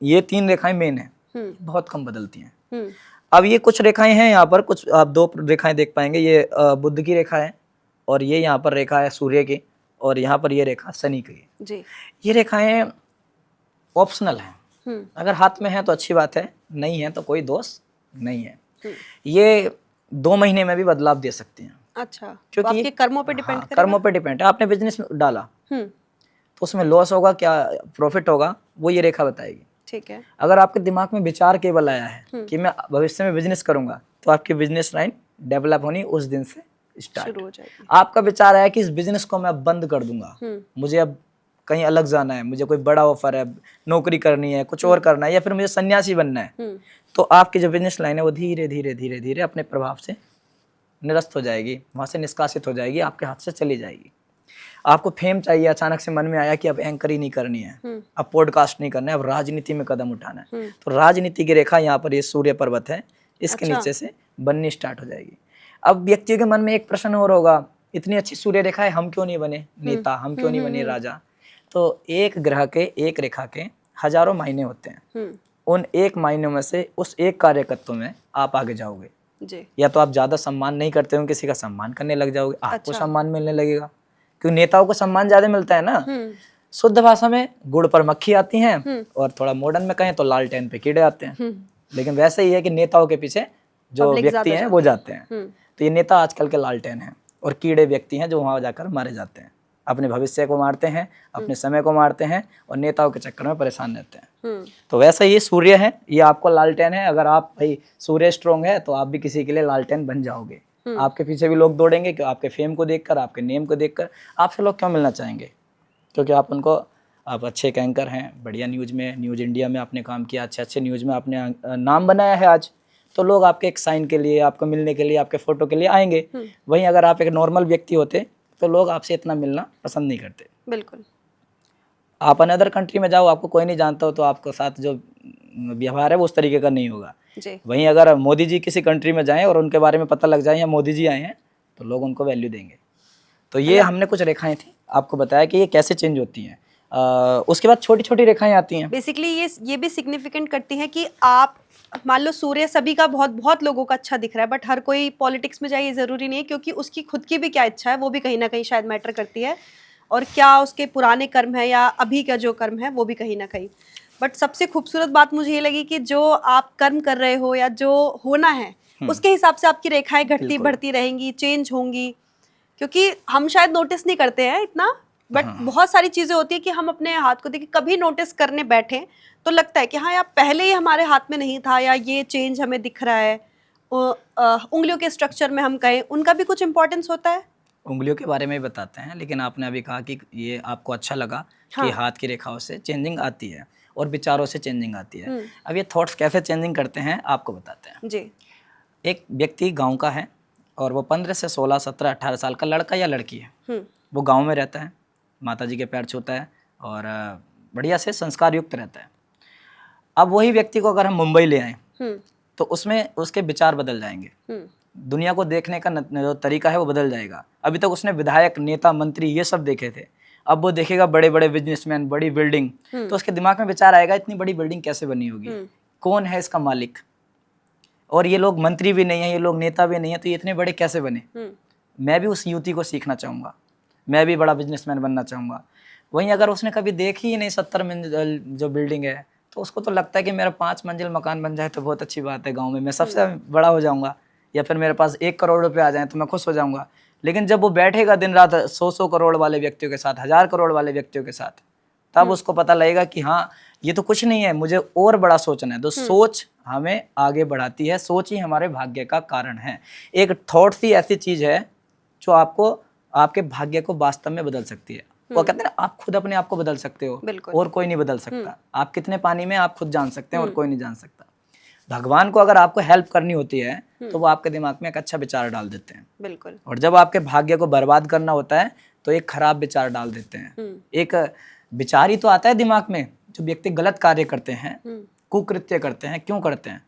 ये 3 रेखाएं मेन है, बहुत कम बदलती हैं। अब ये कुछ रेखाएं हैं यहाँ पर, कुछ आप 2 रेखाएं देख पाएंगे, ये बुध की रेखा है, और ये यहाँ पर रेखा है सूर्य की, और यहाँ पर ये रेखा शनि की जी। ये रेखाएं ऑप्शनल हैं, अगर हाथ में है तो अच्छी बात है, नहीं है तो कोई दोष नहीं है। ये 2 महीने में भी बदलाव दे सकती हैं। अच्छा, तो क्योंकि आपके कर्मों पे डिपेंड हाँ, करेगा? कर्मों पे डिपेंड है। आपने बिजनेस डाला हम्म, तो उसमें लॉस होगा क्या प्रॉफिट होगा, वो ये रेखा बताएगी। ठीक है। अगर आपके दिमाग में विचार केवल आया है हम्म, कि मैं भविष्य में बिजनेस करूंगा, तो आपकी बिजनेस लाइन डेवलप होनी उस दिन से स्टार्ट। शुरू हो जाएगी। आपका विचार आया कि इस बिजनेस को मैं अब बंद कर दूंगा, मुझे अब कहीं अलग जाना है, मुझे कोई बड़ा ऑफर है, नौकरी करनी है, कुछ और करना है, या फिर मुझे सन्यासी बनना है, तो आपकी जो बिजनेस लाइन है वो धीरे धीरे धीरे धीरे अपने प्रभाव से निरस्त हो जाएगी, वहां से निष्कासित हो जाएगी, आपके हाथ से चली जाएगी। आपको फेम चाहिए, अचानक से मन में आया कि अब एंकर ही नहीं करनी है, अब पॉडकास्ट नहीं करना है, अब राजनीति में कदम उठाना है, तो राजनीति की रेखा यहाँ पर ये सूर्य पर्वत है, इसके अच्छा। नीचे से बननी स्टार्ट हो जाएगी। अब व्यक्तियों के मन में एक प्रश्न और होगा, इतनी अच्छी सूर्य रेखा है, हम क्यों नहीं बने नेता, हम क्यों नहीं बने राजा? तो एक ग्रह के, एक रेखा के हजारों मायने होते हैं, उन एक मायनों में से उस एक कार्यकत्व में आप आगे जाओगे जी। या तो आप ज्यादा सम्मान नहीं करते हो, किसी का सम्मान करने लग जाओगे, आपको अच्छा। सम्मान मिलने लगेगा, क्योंकि नेताओं को सम्मान ज्यादा मिलता है ना। शुद्ध भाषा में गुड़ पर मक्खी आती हैं, और थोड़ा मॉडर्न में कहें तो लालटेन पे कीड़े आते हैं। लेकिन वैसे ही है कि नेताओं के पीछे जो Public व्यक्ति ज्यादा हैं वो जाते हैं। तो ये नेता आजकल के लालटेन हैं, और कीड़े व्यक्ति हैं जो वहां जाकर मारे जाते हैं, अपने भविष्य को मारते हैं, अपने समय को मारते हैं, और नेताओं के चक्कर में परेशान रहते हैं। तो वैसा ये सूर्य है, ये आपको लालटेन है। अगर आप भाई सूर्य स्ट्रॉन्ग है तो आप भी किसी के लिए लालटेन बन जाओगे। आपके पीछे भी लोग दौड़ेंगे, कि आपके फेम को देखकर, आपके नेम को देखकर आपसे लोग क्यों मिलना चाहेंगे, क्योंकि आप उनको, आप अच्छे एक एंकर हैं, बढ़िया न्यूज़ में, न्यूज़ इंडिया में आपने काम किया, अच्छे अच्छे न्यूज़ में आपने नाम बनाया है आज, तो लोग आपके एक साइन के लिए, आपको मिलने के लिए, आपके फोटो के लिए आएंगे। वहीं अगर आप एक नॉर्मल व्यक्ति होते तो लोग आपसे इतना मिलना पसंद नहीं करते। बिल्कुल। आप अनदर कंट्री में जाओ, आपको कोई नहीं जानता हो, तो आपके साथ जो व्यवहार है वो उस तरीके का नहीं होगा जी। वहीं अगर मोदी जी किसी कंट्री में जाएं और उनके बारे में पता लग जाए या मोदी जी आए हैं, तो लोग उनको वैल्यू देंगे। तो ये हमने कुछ रेखाएं थी, आपको बताया कि ये कैसे चेंज होती हैं। उसके बाद छोटी छोटी रेखाएं आती हैं। बेसिकली ये भी सिग्निफिकेंट करती है कि आप मान लो सूर्य सभी का बहुत बहुत लोगों का अच्छा दिख रहा है, बट हर कोई पॉलिटिक्स में जाए ये जरूरी नहीं है, क्योंकि उसकी खुद की भी क्या इच्छा है वो भी कहीं ना कहीं शायद मैटर करती है, और क्या उसके पुराने कर्म है या अभी का जो कर्म है वो भी कहीं ना कहीं। बट सबसे खूबसूरत बात मुझे ये लगी कि जो आप कर्म कर रहे हो या जो होना है उसके हिसाब से आपकी रेखाएं घटती बढ़ती रहेंगी, चेंज होंगी, क्योंकि हम शायद नोटिस नहीं करते हैं इतना, बट बहुत सारी चीजें होती है कि हम अपने हाथ को देखिए कभी नोटिस करने बैठे तो लगता है कि हाँ यार पहले ही हमारे हाथ में नहीं था, या ये चेंज हमें दिख रहा है। उंगलियों के स्ट्रक्चर में हम कहें उनका भी कुछ इंपॉर्टेंस होता है। उंगलियों के बारे में बताते हैं, लेकिन आपने अभी कहा कि ये आपको अच्छा लगा कि हाथ की रेखाओं से चेंजिंग आती है और विचारों से चेंजिंग आती है। अब ये थॉट्स कैसे चेंजिंग करते हैं आपको बताते हैं जी। एक व्यक्ति गांव का है और वो 15 से 16, 17, 18 साल का लड़का या लड़की है। वो गांव में रहता है, माता जी के पैर छूता है और बढ़िया से संस्कार युक्त रहता है। अब वही व्यक्ति को अगर हम मुंबई ले आए तो उसमें उसके विचार बदल जाएंगे, दुनिया को देखने का जो तरीका है वो बदल जाएगा। अभी तक उसने विधायक, नेता, मंत्री ये सब देखे थे, अब वो देखेगा बड़े बड़े बिजनेसमैन, बड़ी बिल्डिंग, तो उसके दिमाग में विचार आएगा इतनी बड़ी बिल्डिंग कैसे बनी होगी, कौन है इसका मालिक, और ये लोग मंत्री भी नहीं है, ये लोग नेता भी नहीं है, तो ये इतने बड़े कैसे बने। मैं भी उस युवती को सीखना चाहूँगा, मैं भी बड़ा बिजनेसमैन बनना चाहूँगा। वहीं अगर उसने कभी देखी ही नहीं 70 मंजिल जो बिल्डिंग है, तो उसको तो लगता है कि मेरा 5 मंजिल मकान बन जाए तो बहुत अच्छी बात है, गाँव में मैं सबसे बड़ा हो जाऊँगा, या फिर मेरे पास 1 करोड़ रुपये आ जाए तो मैं खुश हो जाऊँगा। लेकिन जब वो बैठेगा दिन रात 100 करोड़ वाले व्यक्तियों के साथ, 1000 करोड़ वाले व्यक्तियों के साथ, तब उसको पता लगेगा कि हाँ ये तो कुछ नहीं है, मुझे और बड़ा सोचना है। तो सोच हमें आगे बढ़ाती है, सोच ही हमारे भाग्य का कारण है। एक थॉट्स ही ऐसी चीज है जो आपको, आपके भाग्य को वास्तव में बदल सकती है। वो कहते हैं ना, आप खुद अपने आप को बदल सकते हो और कोई नहीं बदल सकता। आप कितने पानी में आप खुद जान सकते हैं और कोई नहीं जान सकता। भगवान को अगर आपको हेल्प करनी होती है तो वो आपके दिमाग में एक अच्छा विचार डाल देते हैं, बिल्कुल। और जब आपके भाग्य को बर्बाद करना होता है तो एक खराब विचार डाल देते हैं। एक विचार ही तो आता है दिमाग में। जो व्यक्ति गलत कार्य करते हैं, कुकृत्य करते हैं, क्यों करते हैं?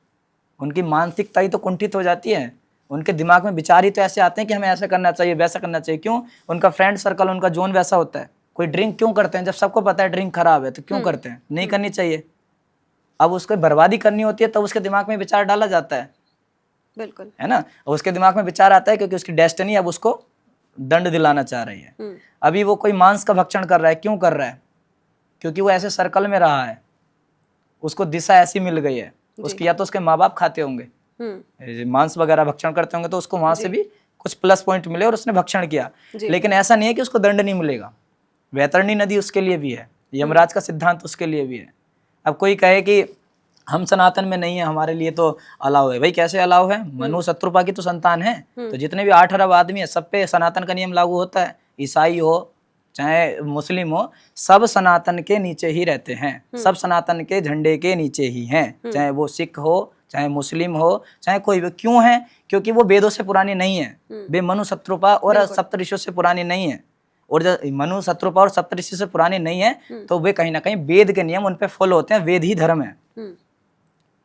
उनकी मानसिकता ही तो कुंठित हो जाती है। उनके दिमाग में विचार ही तो ऐसे आते हैं कि हमें ऐसा करना चाहिए, वैसा करना चाहिए। क्यों? उनका फ्रेंड सर्कल, उनका जोन वैसा होता है। कोई ड्रिंक क्यों करते हैं? जब सबको पता है ड्रिंक खराब है तो क्यों करते हैं? नहीं करनी चाहिए। अब उसको बर्बादी करनी होती है तब उसके दिमाग में विचार डाला जाता है, बिल्कुल, है ना। और उसके दिमाग में विचार आता है क्योंकि उसकी डेस्टिनी अब उसको दंड दिलाना चाह रही है। अभी वो कोई मांस का भक्षण कर रहा है, क्यों कर रहा है? क्योंकि वो ऐसे सर्कल में रहा है, उसको दिशा ऐसी मिल गई है। उसकी या तो उसके माँ बाप खाते होंगे, मांस वगैरह भक्षण करते होंगे तो उसको वहां से भी कुछ प्लस पॉइंट मिले और उसने भक्षण किया, जी। लेकिन ऐसा नहीं है कि उसको दंड नहीं मिलेगा। वैतरणी नदी उसके लिए भी है, यमराज का सिद्धांत उसके लिए भी है। अब कोई कहे कि हम सनातन में नहीं है, हमारे लिए तो अलाउ है, भाई कैसे अलाउ है? मनु शत्रुपा की तो संतान है, तो जितने भी 8 अरब आदमी है सब पे सनातन का नियम लागू होता है। ईसाई हो चाहे मुस्लिम हो, सब सनातन के नीचे ही रहते हैं, सब सनातन के झंडे के नीचे ही हैं, चाहे वो सिख हो चाहे मुस्लिम हो चाहे कोई भी। क्यों है? क्योंकि वो वेदों से पुरानी नहीं है, वे मनु शत्रुपा और सप्तऋषियों से पुरानी नहीं है। और जब मनु शत्रुपा और सप्तऋषि से पुरानी नहीं है तो वे कहीं ना कहीं वेद के नियम उन पे फॉलो होते हैं। वेद ही धर्म है।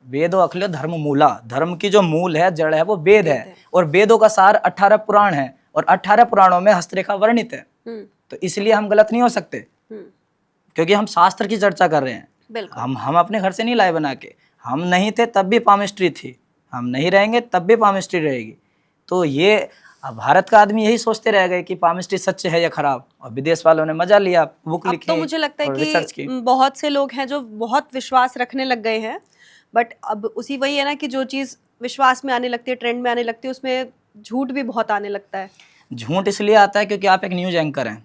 वेदो अखिलो धर्म मूला, धर्म की जो मूल है, जड़ है, वो वेद है। और वेदों का सार 18 पुराण है और 18 पुराणों में हस्तरेखा वर्णित है। तो इसलिए हम गलत नहीं हो सकते, क्योंकि हम शास्त्र की चर्चा कर रहे हैं। हम अपने घर से नहीं लाए बना के। हम नहीं थे तब भी पामिस्ट्री थी, हम नहीं रहेंगे तब भी पामिस्ट्री रहेगी। तो ये अब भारत का आदमी यही सोचते रह गए कि पामिस्ट्री सच है या खराब, और विदेश वालों ने मजा लिया, बुक लिखी। तो मुझे लगता है कि बहुत से लोग हैं जो बहुत विश्वास रखने लग गए हैं, बट अब उसी वही है ना कि जो चीज़ विश्वास में आने लगती है, ट्रेंड में आने लगती है, उसमें झूठ भी बहुत आने लगता है। झूठ इसलिए आता है क्योंकि आप एक न्यूज एंकर हैं,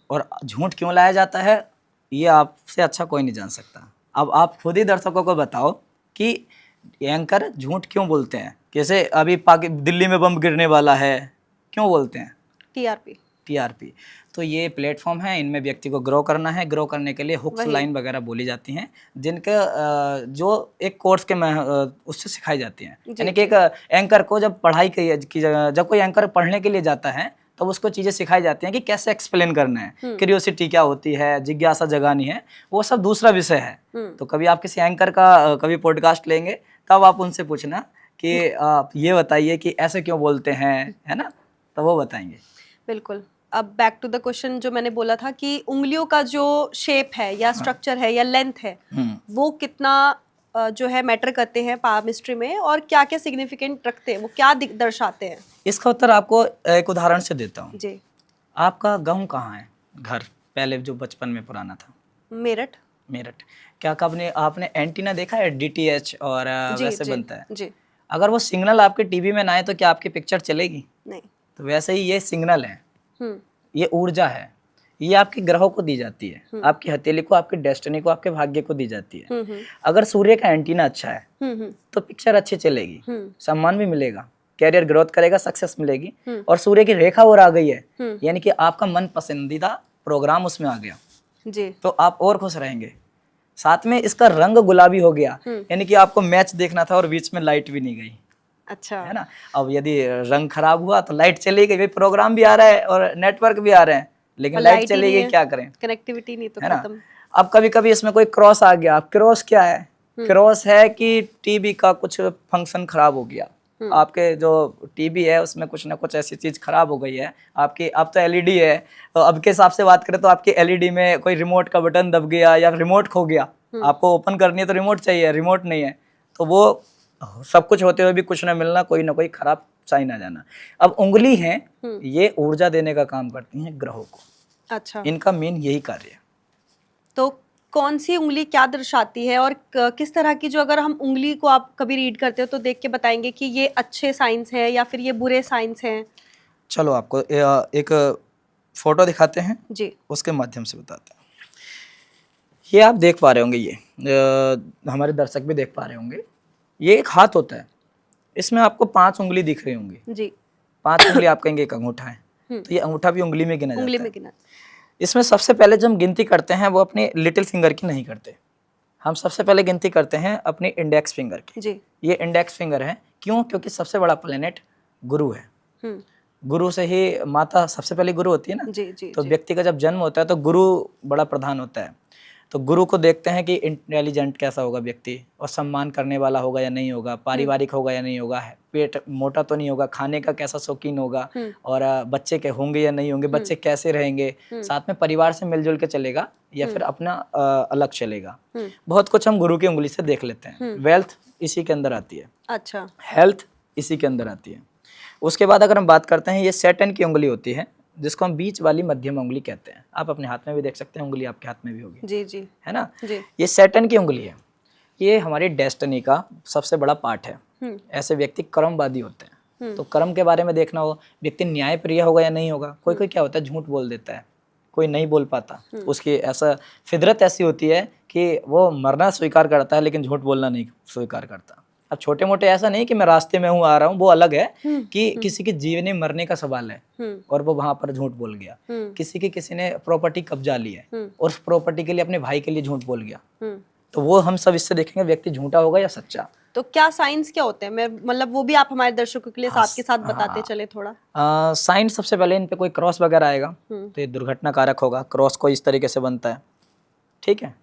और झूठ क्यों लाया जाता है ये आपसे अच्छा कोई नहीं जान सकता। अब आप खुद ही दर्शकों को बताओ कि एंकर झूठ क्यों बोलते हैं। कैसे अभी दिल्ली में बम गिरने वाला है, क्यों बोलते हैं? टीआरपी। तो ये प्लेटफॉर्म है, इनमें व्यक्ति को ग्रो करना है। ग्रो करने के लिए हुक्स लाइन वगैरह बोली जाती हैं, जिनके जो एक कोर्स के उससे सिखाई जाती हैं। यानी कि एक एंकर को जब पढ़ाई की जब कोई एंकर पढ़ने के लिए जाता है तब उसको चीज़ें सिखाई जाती हैं कि कैसे एक्सप्लेन करना है, क्यूरियोसिटी क्या होती है, जिज्ञासा जगानी है, वो सब दूसरा विषय है। तो कभी आप किसी एंकर का कभी पॉडकास्ट लेंगे तब आप उनसे पूछना कि आप ये बताइए कि ऐसे क्यों बोलते हैं, है ना, तो वो बताएंगे। बिल्कुल। अब बैक टू द क्वेश्चन जो मैंने बोला था कि उंगलियों का जो शेप है या स्ट्रक्चर है या लेंथ है, वो कितना जो है मैटर करते हैं पामिस्ट्री में, और क्या क्या सिग्निफिकेंट रखते हैं, वो क्या दर्शाते हैं? इसका उत्तर आपको एक उदाहरण से देता हूँ जी। आपका गांव कहाँ है? घर पहले जो बचपन में पुराना था? मेरठ। क्या कभी आपने एंटीना देखा है? डीटीएच और वैसे बनता है जी। अगर वो सिग्नल आपके टीवी में ना आए तो क्या आपकी पिक्चर चलेगी? नहीं। तो वैसे ही ये सिग्नल है, ये ऊर्जा है, ये आपके ग्रहों को दी जाती है, आपकी हथेली को, आपकी डेस्टिनी को, आपके भाग्य को दी जाती है। अगर सूर्य का एंटीना अच्छा है तो पिक्चर अच्छी चलेगी, सम्मान भी मिलेगा, कैरियर ग्रोथ करेगा, सक्सेस मिलेगी। और सूर्य की रेखा और आ गई है, यानी कि आपका मन पसंदीदा प्रोग्राम उसमें आ गया जी, तो आप और खुश रहेंगे। साथ में इसका रंग गुलाबी हो गया, यानी कि आपको मैच देखना था और बीच में लाइट भी नहीं गई। अच्छा, है ना। अब यदि रंग खराब हुआ तो लाइट चली गई, भाई प्रोग्राम भी आ रहा है और नेटवर्क भी आ रहे हैं, लेकिन लाइट चली गई, क्या करें? कनेक्टिविटी नहीं तो है ना। अब कभी कभी इसमें कोई क्रॉस आ गया। क्रॉस क्या है? क्रॉस है कि टीवी का कुछ फंक्शन खराब हो गया, आपके जो टीवी है उसमें कुछ ना कुछ ऐसी चीज खराब हो गई है आपकी। अब तो एलईडी है, तो अब के हिसाब से बात करें तो आपकी एलईडी में कोई रिमोट का बटन दब गया या रिमोट खो गया, आपको ओपन करनी है तो रिमोट चाहिए, रिमोट नहीं है, तो वो सब कुछ होते हुए भी कुछ ना मिलना, कोई ना कोई खराब साइन आ जाना। अब उंगली है, ये ऊर्जा देने का काम करती हैं ग्रहों को। अच्छा, इनका मेन यही कार्य है। तो कौन सी उंगली क्या दर्शाती है, और किस तरह की, जो अगर हम उंगली को आप कभी रीड करते हो तो देख के बताएंगे कि ये अच्छे साइंस हैं या फिर ये बुरे साइंस हैं? चलो आपको एक फोटो दिखाते हैं जी, उसके माध्यम से बताते हैं। ये आप देख पा रहे होंगे, ये हमारे दर्शक भी देख पा रहे होंगे, ये एक हाथ होता है, इसमें आपको 5 उंगली दिख रही होंगी जी। 5 उंगली आप कहेंगे एक अंगूठा है, तो ये अंगूठा भी उंगली में गिना जाता है। इसमें सबसे पहले जब हम गिनती करते हैं वो अपने लिटिल फिंगर की नहीं करते, हम सबसे पहले गिनती करते हैं अपनी इंडेक्स फिंगर की जी। ये इंडेक्स फिंगर है, क्यों? क्योंकि सबसे बड़ा प्लेनेट गुरु है। गुरु से ही माता सबसे पहले गुरु होती है ना जी, जी, तो व्यक्ति का जब जन्म होता है तो गुरु बड़ा प्रधान होता है। तो गुरु को देखते हैं कि इंटेलिजेंट कैसा होगा व्यक्ति, और सम्मान करने वाला होगा या नहीं होगा, पारिवारिक होगा या नहीं होगा, पेट मोटा तो नहीं होगा, खाने का कैसा शौकीन होगा, और बच्चे के होंगे या नहीं होंगे, बच्चे कैसे रहेंगे, साथ में परिवार से मिलजुल के चलेगा या फिर अपना अलग चलेगा। बहुत कुछ हम गुरु की उंगली से देख लेते हैं। वेल्थ इसी के अंदर आती है। अच्छा, हेल्थ इसी के अंदर आती है। उसके बाद अगर हम बात करते हैं, ये सैटर्न की उंगली होती है, जिसको हम बीच वाली मध्यम उंगली कहते हैं। आप अपने हाथ में भी देख सकते हैं, उंगली आपके हाथ में भी होगी जी जी, है ना जी। ये सैटर्न की उंगली है, ये हमारी डेस्टिनी का सबसे बड़ा पार्ट है। ऐसे व्यक्ति कर्मवादी होते हैं, तो कर्म के बारे में देखना हो, व्यक्ति न्याय प्रिय होगा या नहीं होगा। कोई कोई क्या होता है, झूठ बोल देता है, कोई नहीं बोल पाता, उसकी ऐसा फितरत ऐसी होती है कि वो मरना स्वीकार करता है लेकिन झूठ बोलना नहीं स्वीकार करता। अब छोटे मोटे ऐसा नहीं कि मैं रास्ते में हूँ आ रहा हूँ, वो अलग है कि किसी की जीवनी मरने का सवाल है और वो वहां पर झूठ बोल गया। किसी ने प्रॉपर्टी कब्जा ली है और उस प्रॉपर्टी के लिए अपने भाई के लिए झूठ बोल गया, तो वो हम सब इससे देखेंगे व्यक्ति झूठा होगा या सच्चा। तो क्या साइंस क्या होते हैं, मैं मतलब वो भी आप हमारे दर्शकों के लिए साथ के साथ बताते चले थोड़ा। साइन सबसे पहले इन पे कोई क्रॉस वगैरह आएगा तो ये दुर्घटना कारक होगा। क्रॉस को इस तरीके से बनता है, ठीक है।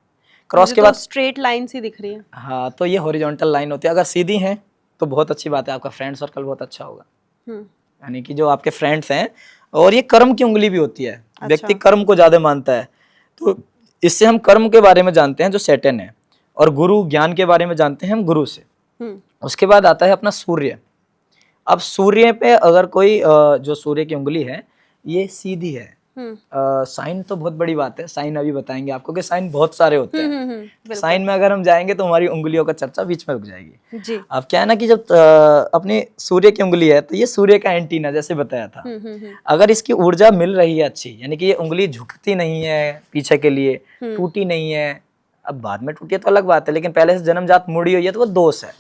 क्रॉस के बाद स्ट्रेट लाइन सी दिख रही है। हाँ, तो ये हॉरिजॉन्टल लाइन होती है। अगर सीधी है तो बहुत अच्छी बात है, आपका फ्रेंड सर्कल बहुत अच्छा होगा, यानी कि जो आपके फ्रेंड्स हैं। और ये कर्म की उंगली भी होती है, व्यक्ति कर्म को ज्यादा मानता है, तो इससे हम कर्म के बारे में जानते हैं जो सैटर्न है, और गुरु ज्ञान के बारे में जानते हैं हम गुरु से। उसके बाद आता है अपना सूर्य। अब सूर्य पे अगर कोई जो सूर्य की उंगली है ये सीधी है, साइन तो बहुत बड़ी बात है, साइन अभी बताएंगे आपको कि साइन बहुत सारे होते हैं। साइन में अगर हम जाएंगे तो हमारी उंगलियों का चर्चा बीच में रुक जाएगी जी। अब क्या है ना कि जब अपनी सूर्य की उंगली है तो ये सूर्य का एंटीना जैसे बताया था, अगर इसकी ऊर्जा मिल रही है अच्छी, यानी कि ये उंगली झुकती नहीं है पीछे के लिए, टूटी नहीं है। अब बाद में टूटी है तो अलग बात है, लेकिन पहले से जन्मजात मुड़ी हुई है तो वो दोष है।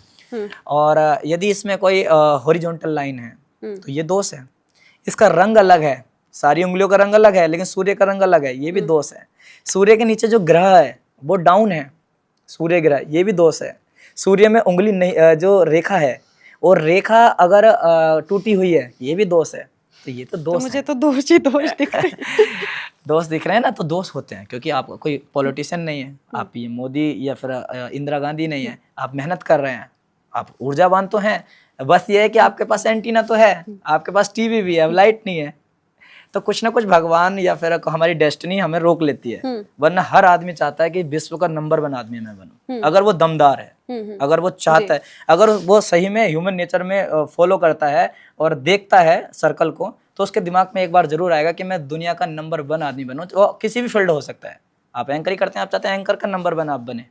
और यदि इसमें कोई हॉरिजॉन्टल लाइन है तो ये दोष है। इसका रंग अलग है, सारी उंगलियों का रंग अलग है, लेकिन सूर्य का रंग अलग है, ये भी दोष है। सूर्य के नीचे जो ग्रह है वो डाउन है, सूर्य ग्रह, ये भी दोष है। सूर्य में उंगली नहीं, जो रेखा है और रेखा अगर टूटी हुई है ये भी दोष है। तो ये तो दोष, तो मुझे तो दोष ही दोष दिख रहे हैं। दोष दिख रहे हैं ना, तो दोष होते हैं क्योंकि आप कोई पॉलिटिशियन नहीं है, आप ये मोदी या फिर इंदिरा गांधी नहीं है, आप मेहनत कर रहे हैं, आप ऊर्जावान तो हैं, बस ये है कि आपके पास एंटीना तो है, आपके पास टीवी भी है, अब लाइट नहीं है। तो कुछ ना कुछ भगवान या फिर हमारी डेस्टिनी हमें रोक लेती है, वरना हर आदमी चाहता है कि विश्व का नंबर 1 आदमी मैं बनूं। अगर वो दमदार है, अगर वो चाहता है, अगर वो सही में ह्यूमन नेचर में फॉलो करता है और देखता है सर्कल को, तो उसके दिमाग में एक बार जरूर आएगा कि मैं दुनिया का नंबर 1 आदमी बनूं। तो किसी भी फील्ड हो सकता है, आप एंकरिंग करते हैं, आप चाहते हैं एंकर का नंबर 1 आप बने,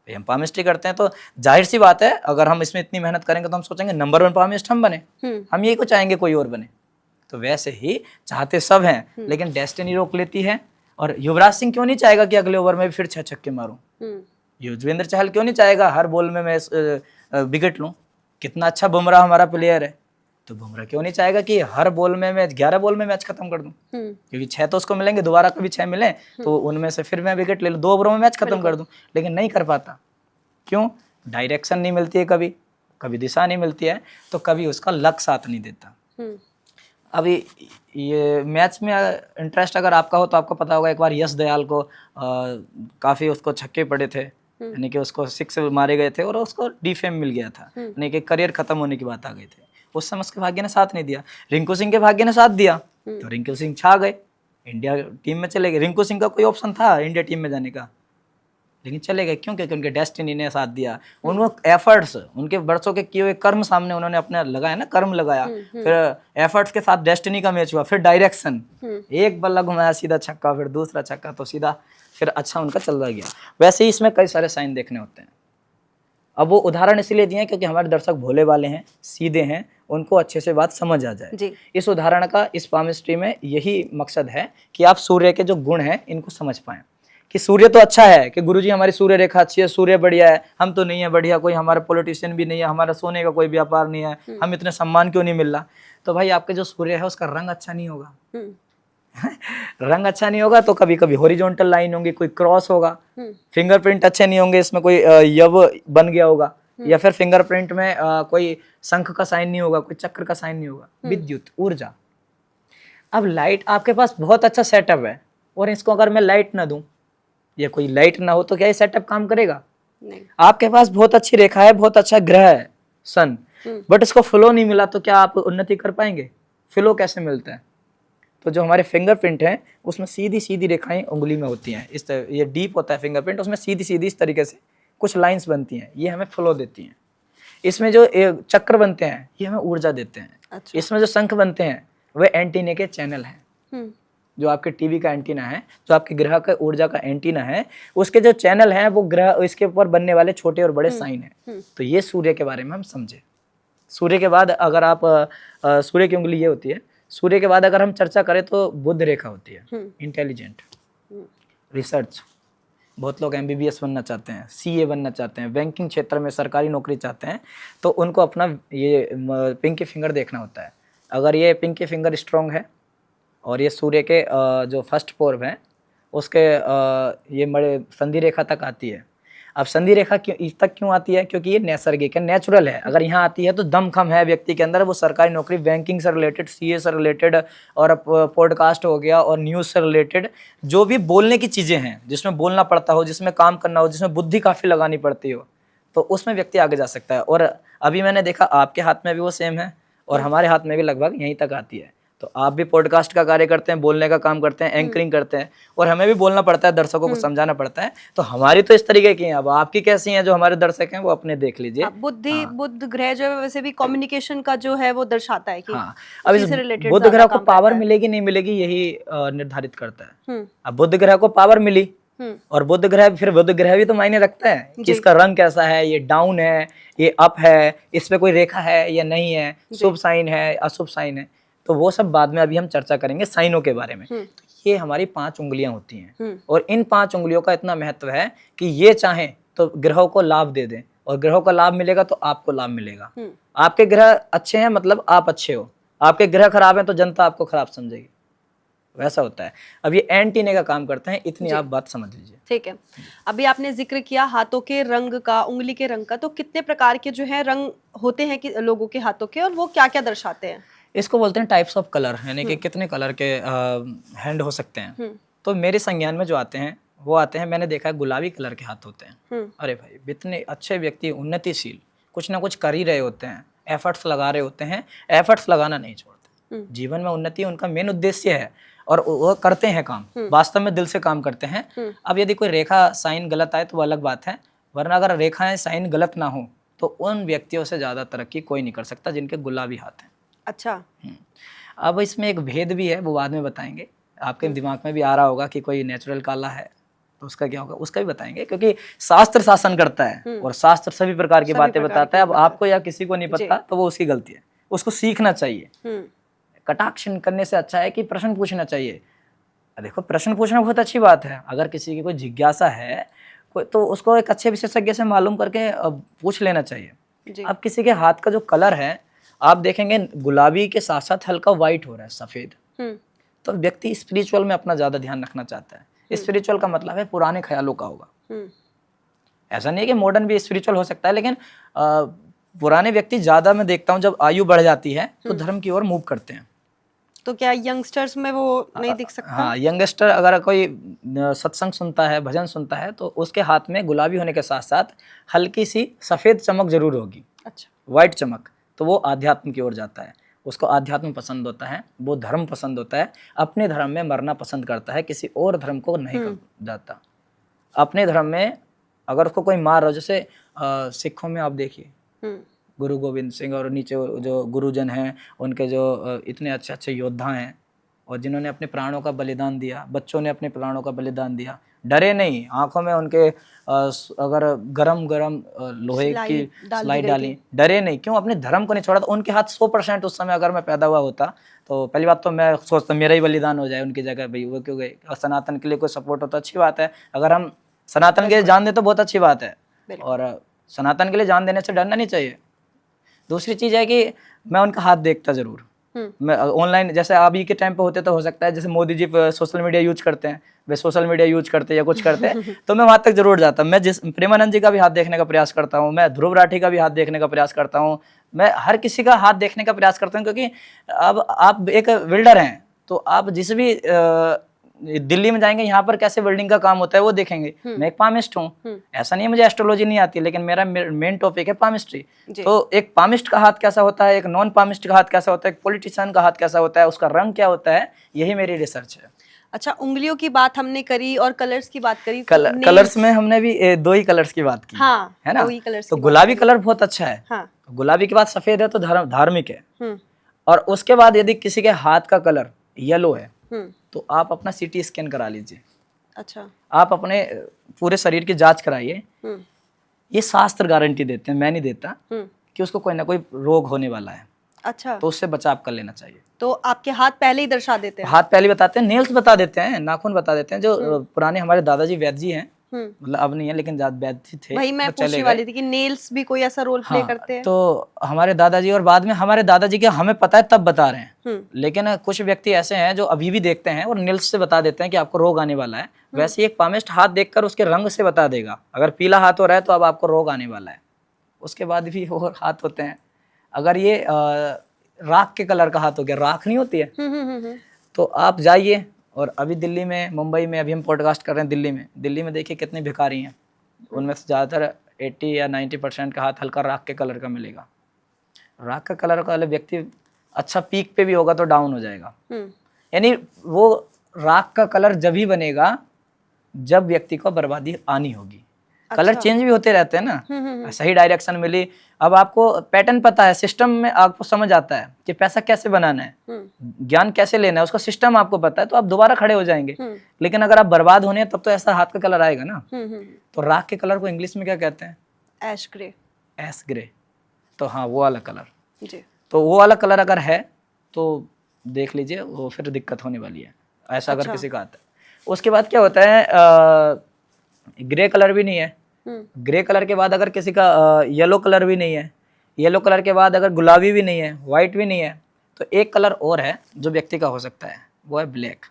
हम पामिस्ट्री करते हैं, तो जाहिर सी बात है अगर हम इसमें इतनी मेहनत करेंगे तो हम सोचेंगे नंबर 1 पामिस्ट हम बने, हम यही को चाहेंगे कोई और बने। तो वैसे ही चाहते सब हैं, लेकिन डेस्टिनी रोक लेती है। और युवराज सिंह क्यों नहीं चाहेगा कि अगले ओवर में भी फिर 6 छक्के मारूं? युजवेंद्र चहल क्यों नहीं चाहेगा हर बॉल में मैं विकेट लूं? कितना अच्छा बुमराह हमारा प्लेयर है, तो बुमराह क्यों नहीं चाहेगा कि हर बॉल में मैं 11 बॉल में मैच खत्म कर दूं? क्योंकि 6 तो उसको मिलेंगे, दोबारा कभी 6 मिले तो उनमें से फिर मैं विकेट ले लूं, 2 ओवरों में मैच खत्म कर दूं। लेकिन नहीं कर पाता, क्यों? डायरेक्शन नहीं मिलती है, कभी दिशा नहीं मिलती है, तो कभी उसका लक साथ नहीं देता। अभी ये मैच में इंटरेस्ट अगर आपका हो तो आपको पता होगा, एक बार यश दयाल को काफ़ी उसको छक्के पड़े थे, यानी कि उसको 6 मारे गए थे और उसको डिफेम मिल गया था, यानी कि करियर खत्म होने की बात आ गई थी। उस समय उसके भाग्य ने साथ नहीं दिया, रिंकू सिंह के भाग्य ने साथ दिया, तो रिंकू सिंह छा गए, इंडिया टीम में चले गए। रिंकू सिंह का कोई ऑप्शन था इंडिया टीम में जाने का, लेकिन चले गए क्यों? क्योंकि उनके डेस्टिनी ने साथ दिया। उनको एफर्ट्स, उनके वर्षों के किए हुए कर्म सामने उन्होंने अपने लगाया ना, कर्म लगाया, फिर एफर्ट्स के साथ डेस्टिनी का मैच हुआ, फिर डायरेक्शन, एक बल्ला घुमाया सीधा छक्का, फिर दूसरा छक्का, तो सीधा फिर अच्छा उनका चल रहा गया। वैसे ही इसमें कई सारे साइन देखने होते हैं। अब वो उदाहरण इसलिए दिए क्योंकि हमारे दर्शक भोले वाले हैं, सीधे हैं, उनको अच्छे से बात समझ आ जाए। इस उदाहरण का इस पामिस्ट्री में यही मकसद है कि आप सूर्य के जो गुण हैं इनको समझ पाएं कि सूर्य तो अच्छा है, कि गुरुजी हमारी सूर्य रेखा अच्छी है, सूर्य बढ़िया है, हम तो नहीं है बढ़िया, कोई हमारा पॉलिटिशियन भी नहीं है, हमारा सोने का कोई व्यापार नहीं है, हम इतने सम्मान क्यों नहीं मिल रहा? तो भाई आपके जो सूर्य है उसका रंग अच्छा नहीं होगा। रंग अच्छा नहीं होगा तो कभी कभी हॉरिजॉन्टल लाइन होंगी, कोई क्रॉस होगा, फिंगरप्रिंट अच्छे नहीं होंगे, इसमें कोई यव बन गया होगा, या फिर फिंगरप्रिंट में कोई शंख का साइन नहीं होगा, कोई चक्र का साइन नहीं होगा। विद्युत ऊर्जा, अब लाइट आपके पास बहुत अच्छा सेटअप है और इसको अगर मैं लाइट ना दूं या कोई लाइट ना हो तो क्या ये सेटअप काम करेगा? नहीं। आपके पास बहुत अच्छी रेखा है, बहुत अच्छा ग्रह है सन, बट इसको फ्लो नहीं मिला तो क्या आप उन्नति कर पाएंगे? फ्लो कैसे मिलता है? तो जो हमारे फिंगरप्रिंट हैं उसमें सीधी सीधी रेखाएं उंगली में होती हैं, इस तरह ये डीप होता है फिंगरप्रिंट, उसमें सीधी सीधी इस तरीके से कुछ लाइंस बनती हैं, ये हमें फ्लो देती हैं। इसमें जो चक्र बनते हैं ये हमें ऊर्जा देते हैं। अच्छा। इसमें जो शंख बनते हैं वे एंटीने के चैनल हैं, जो आपके टीवी का एंटीना है, जो आपके ग्रह का ऊर्जा का एंटीना है, उसके जो चैनल हैं वो ग्रह, इसके ऊपर बनने वाले छोटे और बड़े साइन हैं। तो ये सूर्य के बारे में हम समझे। सूर्य के बाद अगर आप सूर्य की उंगली ये होती है, सूर्य के बाद अगर हम चर्चा करें तो बुध रेखा होती है। इंटेलिजेंट, रिसर्च, बहुत लोग MBBS बनना चाहते हैं, CA बनना चाहते हैं, बैंकिंग क्षेत्र में सरकारी नौकरी चाहते हैं, तो उनको अपना ये पिंकी फिंगर देखना होता है। अगर ये पिंकी फिंगर स्ट्रॉन्ग है और ये सूर्य के जो फर्स्ट पोर्व है उसके ये बड़े संधि रेखा तक आती है। अब संधि रेखा क्यों इस तक क्यों आती है? क्योंकि ये नैसर्गिक है, नेचुरल है। अगर यहाँ आती है तो दमखम है व्यक्ति के अंदर, वो सरकारी नौकरी, बैंकिंग से रिलेटेड, CA से रिलेटेड, और पॉडकास्ट हो गया और न्यूज़ से रिलेटेड, जो भी बोलने की चीज़ें हैं, जिसमें बोलना पड़ता हो, जिसमें काम करना हो, जिसमें बुद्धि काफ़ी लगानी पड़ती हो, तो उसमें व्यक्ति आगे जा सकता है। और अभी मैंने देखा आपके हाथ में भी वो सेम है और हमारे हाथ में भी लगभग यहीं तक आती है। तो आप भी पॉडकास्ट का कार्य करते हैं, बोलने का काम करते हैं, एंकरिंग करते हैं, और हमें भी बोलना पड़ता है, दर्शकों को समझाना पड़ता है। तो हमारी तो इस तरीके की हैं, अब आपकी कैसी हैं जो हमारे दर्शक हैं वो अपने देख लीजिए। बुध ग्रह जो है वैसे भी कम्युनिकेशन का जो है वो दर्शाता है कि हाँ, अब इस बुध ग्रह को पावर मिलेगी नहीं मिलेगी यही निर्धारित करता है। अब बुध ग्रह को पावर मिली और बुध ग्रह, फिर बुध ग्रह भी तो मायने रखता है कि इसका रंग कैसा है, ये डाउन है, ये अप है, इस पे कोई रेखा है या नहीं है, शुभ साइन है, अशुभ साइन है, तो वो सब बाद में अभी हम चर्चा करेंगे साइनों के बारे में। तो ये हमारी 5 उंगलियां होती हैं और इन 5 उंगलियों का इतना महत्व है कि ये चाहें तो ग्रहों को लाभ दे दें, और ग्रहों का लाभ मिलेगा तो आपको लाभ मिलेगा। आपके ग्रह अच्छे हैं मतलब आप अच्छे हो, आपके ग्रह खराब हैं तो जनता आपको खराब समझेगी, वैसा होता है। अब ये एंटीने का काम करते हैं, इतनी आप बात समझ लीजिए। ठीक है, अभी आपने जिक्र किया हाथों के रंग का, उंगली के रंग का, तो कितने प्रकार के जो है रंग होते हैं कि लोगों के हाथों के, और वो क्या क्या दर्शाते हैं? इसको बोलते हैं टाइप्स ऑफ कलर, यानी कि कितने कलर के हैंड हो सकते हैं। तो मेरे संज्ञान में जो आते हैं वो आते हैं, मैंने देखा है गुलाबी कलर के हाथ होते हैं। अरे भाई, इतने अच्छे व्यक्ति, उन्नतिशील, कुछ ना कुछ कर ही रहे होते हैं, एफर्ट्स लगा रहे होते हैं, एफर्ट्स लगाना नहीं छोड़ते। जीवन में उन्नति उनका मेन उद्देश्य है और वो करते हैं काम, वास्तव में दिल से काम करते हैं। अब यदि कोई रेखा साइन गलत आए तो वो अलग बात है, वरना अगर रेखाएं साइन गलत ना हो तो उन व्यक्तियों से ज़्यादा तरक्की कोई नहीं कर सकता जिनके गुलाबी हाथ हैं। अच्छा, अब इसमें एक भेद भी है, वो बाद में बताएंगे। आपके दिमाग में भी आ रहा होगा कि कोई नेचुरल काला है तो उसका क्या होगा, उसका भी बताएंगे, क्योंकि शास्त्र शासन करता है और शास्त्र सभी प्रकार की बातें बताता है। अब आपको या किसी को नहीं पता तो वो उसकी गलती है, उसको सीखना चाहिए। कटाक्ष करने से अच्छा है कि प्रश्न पूछना चाहिए। देखो, प्रश्न पूछना बहुत अच्छी बात है, अगर किसी की कोई जिज्ञासा है तो उसको एक अच्छे विशेषज्ञ से मालूम करके पूछ लेना चाहिए। अब किसी के हाथ का जो कलर है आप देखेंगे गुलाबी के साथ साथ हल्का व्हाइट हो रहा है, सफेद, तो व्यक्ति स्पिरिचुअल में अपना ज्यादा ध्यान रखना चाहता है। स्पिरिचुअल का मतलब है पुराने ख्यालों का होगा। ऐसा नहीं है कि मॉडर्न भी स्पिरिचुअल हो सकता है, लेकिन पुराने व्यक्ति ज्यादा, मैं देखता हूँ जब आयु बढ़ जाती है तो धर्म की ओर मूव करते हैं। तो क्या यंगस्टर्स में वो नहीं दिख सकता? हाँ, यंगस्टर अगर कोई सत्संग सुनता है, भजन सुनता है, तो उसके हाथ में गुलाबी होने के साथ साथ हल्की सी सफेद चमक जरूर होगी। अच्छा, व्हाइट चमक, तो वो आध्यात्म की ओर जाता है, उसको आध्यात्म पसंद होता है, वो धर्म पसंद होता है, अपने धर्म में मरना पसंद करता है, किसी और धर्म को नहीं जाता। अपने धर्म में अगर उसको कोई मार रहा हो, जैसे सिखों में आप देखिए गुरु गोविंद सिंह और नीचे जो गुरुजन हैं, उनके जो इतने अच्छे अच्छे योद्धा हैं और जिन्होंने अपने प्राणों का बलिदान दिया, बच्चों ने अपने प्राणों का बलिदान दिया, डरे नहीं, आंखों में उनके अगर गरम गरम लोहे की स्लाई डाली, डरे नहीं। क्यों? अपने धर्म को नहीं छोड़ा। तो उनके हाथ 100% उस समय अगर मैं पैदा हुआ होता तो पहली बात तो मैं सोचता मेरा ही बलिदान हो जाए उनकी जगह, भाई वो क्यों गए। सनातन के लिए कोई सपोर्ट हो तो अच्छी बात है, अगर हम सनातन के लिए जान दें तो बहुत अच्छी बात है, और सनातन के लिए जान देने से डरना नहीं चाहिए। दूसरी चीज़ है कि मैं उनका हाथ देखता जरूर। मैं ऑनलाइन जैसे अभी के टाइम पे होते तो हो सकता है जैसे Modi ji social media use करते हैं, वे सोशल मीडिया यूज करते हैं या कुछ करते हैं तो मैं वहां तक जरूर जाता हूँ। मैं जिस प्रेमानंद जी का भी हाथ देखने का प्रयास करता हूँ, मैं ध्रुव राठी का भी हाथ देखने का प्रयास करता हूँ, मैं हर किसी का हाथ देखने का प्रयास करता हूँ। क्योंकि अब आप एक बिल्डर हैं तो आप जिस भी दिल्ली में जाएंगे, यहाँ पर कैसे बिल्डिंग का काम होता है वो देखेंगे। मैं एक पामिस्ट हूँ, ऐसा नहीं है मुझे एस्ट्रोलॉजी नहीं आती, लेकिन मेरा मेन टॉपिक है पामिस्ट्री। तो एक पामिस्ट का हाथ कैसा होता है, एक नॉन पामिस्ट का हाथ कैसा होता है, एक पॉलिटिशियन का हाथ कैसा होता है, उसका रंग क्या होता है, यही मेरी रिसर्च है। अच्छा, उंगलियों की बात हमने करी और कलर्स की बात करी। कलर्स में हमने भी 2 ही कलर्स की बात की, हाँ, है ना। 2 ही कलर्स तो गुलाबी कलर बहुत अच्छा है, हाँ। गुलाबी के बाद सफेद है तो धार्मिक है, और उसके बाद यदि किसी के हाथ का कलर येलो है तो आप अपना CT स्कैन करा लीजिए। अच्छा, आप अपने पूरे शरीर की जांच कराइए। ये शास्त्र गारंटी देते हैं, मैं नहीं देता। कि उसको कोई ना कोई रोग होने वाला है, अच्छा, तो उससे बचाव कर लेना चाहिए। तो आपके हाथ पहले ही दर्शा देते हैं? हाथ पहले बताते हैं, नेल्स बता देते हैं, नाखून बता देते हैं। जो पुराने हमारे दादाजी वैद्य जी हैं, मतलब अब नहीं है लेकिन वैद्य जी थे, वही मैं वो पूछने चले वाली गए। थी कि नेल्स भी कोई ऐसा रोल प्ले हाँ, करते हैं? तो हमारे दादाजी और बाद में हमारे दादाजी के हमें पता है तब बता रहे हैं, लेकिन कुछ व्यक्ति ऐसे हैं जो अभी भी देखते हैं और नेल्स से बता देते हैं कि आपको रोग आने वाला है। वैसे ही एक पामिस्ट हाथ देखकर उसके रंग से बता देगा, अगर पीला हाथ हो रहा है तो अब आपको रोग आने वाला है। उसके बाद भी और हाथ होते हैं, अगर ये राख के कलर का हाथ हो गया, राख नहीं होती है, तो आप जाइए। और अभी दिल्ली में, मुंबई में, अभी हम पॉडकास्ट कर रहे हैं दिल्ली में देखिए कितने भिखारी हैं, उनमें से ज़्यादातर 80 या 90% का हाथ हल्का राख के कलर का मिलेगा। राख का कलर वाले व्यक्ति अच्छा पीक पे भी होगा तो डाउन हो जाएगा। यानी वो राख का कलर जब ही बनेगा जब व्यक्ति को बर्बादी आनी होगी। कलर चेंज भी होते रहते हैं ना, सही डायरेक्शन मिली। अब आपको पैटर्न पता है, सिस्टम में आपको समझ आता है कि पैसा कैसे बनाना है, ज्ञान कैसे लेना है, उसका सिस्टम आपको पता है, तो आप दोबारा खड़े हो जाएंगे। लेकिन अगर आप बर्बाद होने हैं तब तो ऐसा हाथ का कलर आएगा ना। तो राख के कलर को इंग्लिश में क्या कहते हैं? Ash grey. Ash grey. तो हाँ, वो वाला कलर जी। तो वो वाला कलर अगर है तो देख लीजिए, वो फिर दिक्कत होने वाली है, ऐसा अगर किसी का आता है। उसके बाद क्या होता है, ग्रे कलर भी नहीं है, ग्रे कलर के बाद अगर किसी का येलो कलर भी नहीं है, येलो कलर के बाद अगर गुलाबी भी नहीं है, व्हाइट भी नहीं है, तो एक कलर और है जो व्यक्ति का हो सकता है, वो है ब्लैक।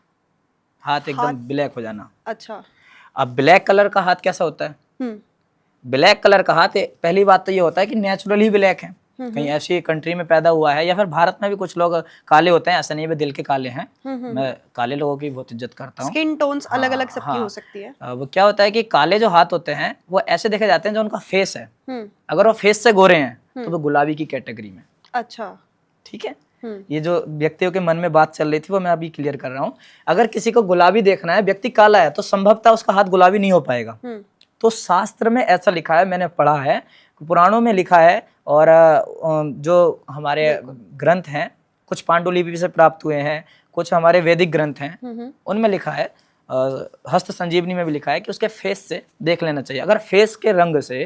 हाथ एकदम ब्लैक हो जाना। अच्छा, अब ब्लैक कलर का हाथ कैसा होता है? ब्लैक कलर का हाथ, पहली बात तो ये होता है कि नेचुरली ब्लैक है, कहीं ऐसी कंट्री में पैदा हुआ है, या फिर भारत में भी कुछ लोग काले होते हैं, ऐसा नहीं है दिल के काले हैं। मैं काले लोगों की बहुत इज्जत करता हूँ। स्किन टोन्स अलग अलग सबकी हो सकती है। वो क्या होता है कि काले जो हाथ होते हैं वो ऐसे देखे जाते हैं जो उनका फेस है, अगर वो फेस से गोरे हैं तो वो गुलाबी की कैटेगरी में। अच्छा, ठीक है। ये जो व्यक्तियों के मन में बात चल रही थी वो मैं अभी क्लियर कर रहा हूँ। अगर किसी को गुलाबी देखना है, व्यक्ति काला है, तो संभवतः उसका हाथ गुलाबी नहीं हो पाएगा। तो शास्त्र में ऐसा लिखा है, मैंने पढ़ा है, पुराणों में लिखा है, और जो हमारे ग्रंथ हैं, कुछ पांडुलिपि से प्राप्त हुए हैं, कुछ हमारे वैदिक ग्रंथ हैं, उनमें लिखा है, हस्त संजीवनी में भी लिखा है कि उसके फेस से देख लेना चाहिए। अगर फेस के रंग से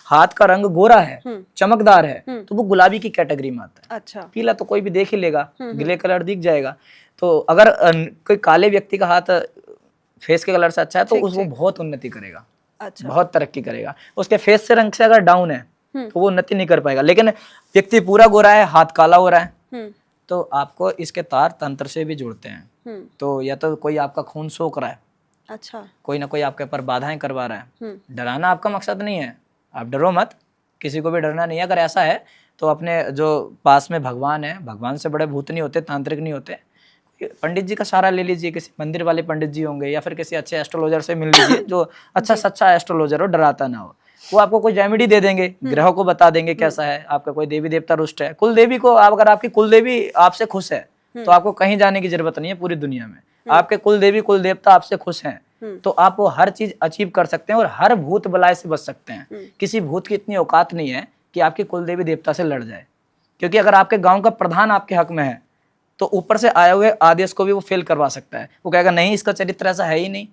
हाथ का रंग गोरा है, चमकदार है, तो वो गुलाबी की कैटेगरी में आता है। अच्छा, पीला तो कोई भी देख ही लेगा, ग्रे कलर दिख जाएगा। तो अगर कोई काले व्यक्ति का हाथ फेस के कलर से अच्छा है तो वो बहुत उन्नति करेगा। अच्छा, बहुत तरक्की करेगा। उसके फेस से रंग से अगर डाउन है तो वो उन्नति नहीं कर पाएगा। लेकिन व्यक्ति पूरा गोरा है, हाथ काला हो रहा है, तो आपको इसके तार तंत्र से भी जुड़ते हैं। तो या तो कोई आपका खून सोख रहा है, अच्छा, कोई ना कोई आपके ऊपर बाधाएं करवा रहा है। डराना आपका मकसद नहीं है, आप डरो मत, किसी को भी डरना नहीं है। अगर ऐसा है तो अपने जो पास में भगवान है, भगवान से बड़े भूत नहीं होते, तांत्रिक नहीं होते, पंडित जी का सहारा ले लीजिए, किसी मंदिर वाले पंडित जी होंगे, या फिर किसी अच्छे एस्ट्रोलॉजर से मिल लीजिए जो अच्छा सच्चा एस्ट्रोलॉजर हो, डराता ना हो। वो आपको कोई रेमेडी दे देंगे, ग्रहों को बता देंगे कैसा है, आपका कोई देवी देवता रुष्ट है, कुल देवी को अगर आपकी कुल देवी आपसे खुश है तो आपको कहीं जाने की जरूरत नहीं है। पूरी दुनिया में आपके कुल देवी कुल देवता आपसे खुश हैं तो आप वो हर चीज अचीव कर सकते हैं और हर भूत बलाय से बच सकते हैं। किसी भूत की इतनी औकात नहीं है कि आपकी कुल देवी देवता से लड़ जाए, क्योंकि अगर आपके गांव का प्रधान आपके हक में है तो ऊपर से आए हुए आदेश को भी वो फेल करवा सकता है। वो कहेगा नहीं, इसका चरित्र ऐसा है ही नहीं,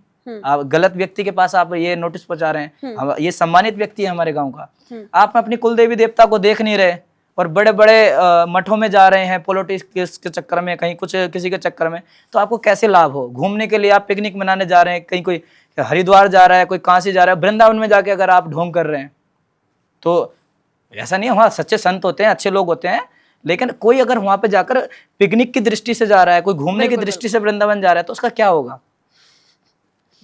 आप गलत व्यक्ति के पास आप ये नोटिस पहुंचा रहे हैं, ये सम्मानित व्यक्ति है हमारे गांव का, आप अपनी कुल देवी देवता को देख नहीं रहे और बड़े बड़े मठों में जा रहे हैं पॉलिटिक्स के चक्कर में, कहीं कुछ किसी के चक्कर में, तो आपको कैसे लाभ हो। घूमने के लिए आप पिकनिक मनाने जा रहे हैं, कहीं कोई हरिद्वार जा रहा है, कोई काशी जा रहा है, वृंदावन में जाके अगर आप ढोंग कर रहे हैं तो ऐसा नहीं है, वहाँ सच्चे संत होते हैं, अच्छे लोग होते हैं, लेकिन कोई अगर वहां पे जाकर पिकनिक की दृष्टि से जा रहा है, कोई घूमने की दृष्टि से वृंदावन जा रहा है, तो उसका क्या होगा।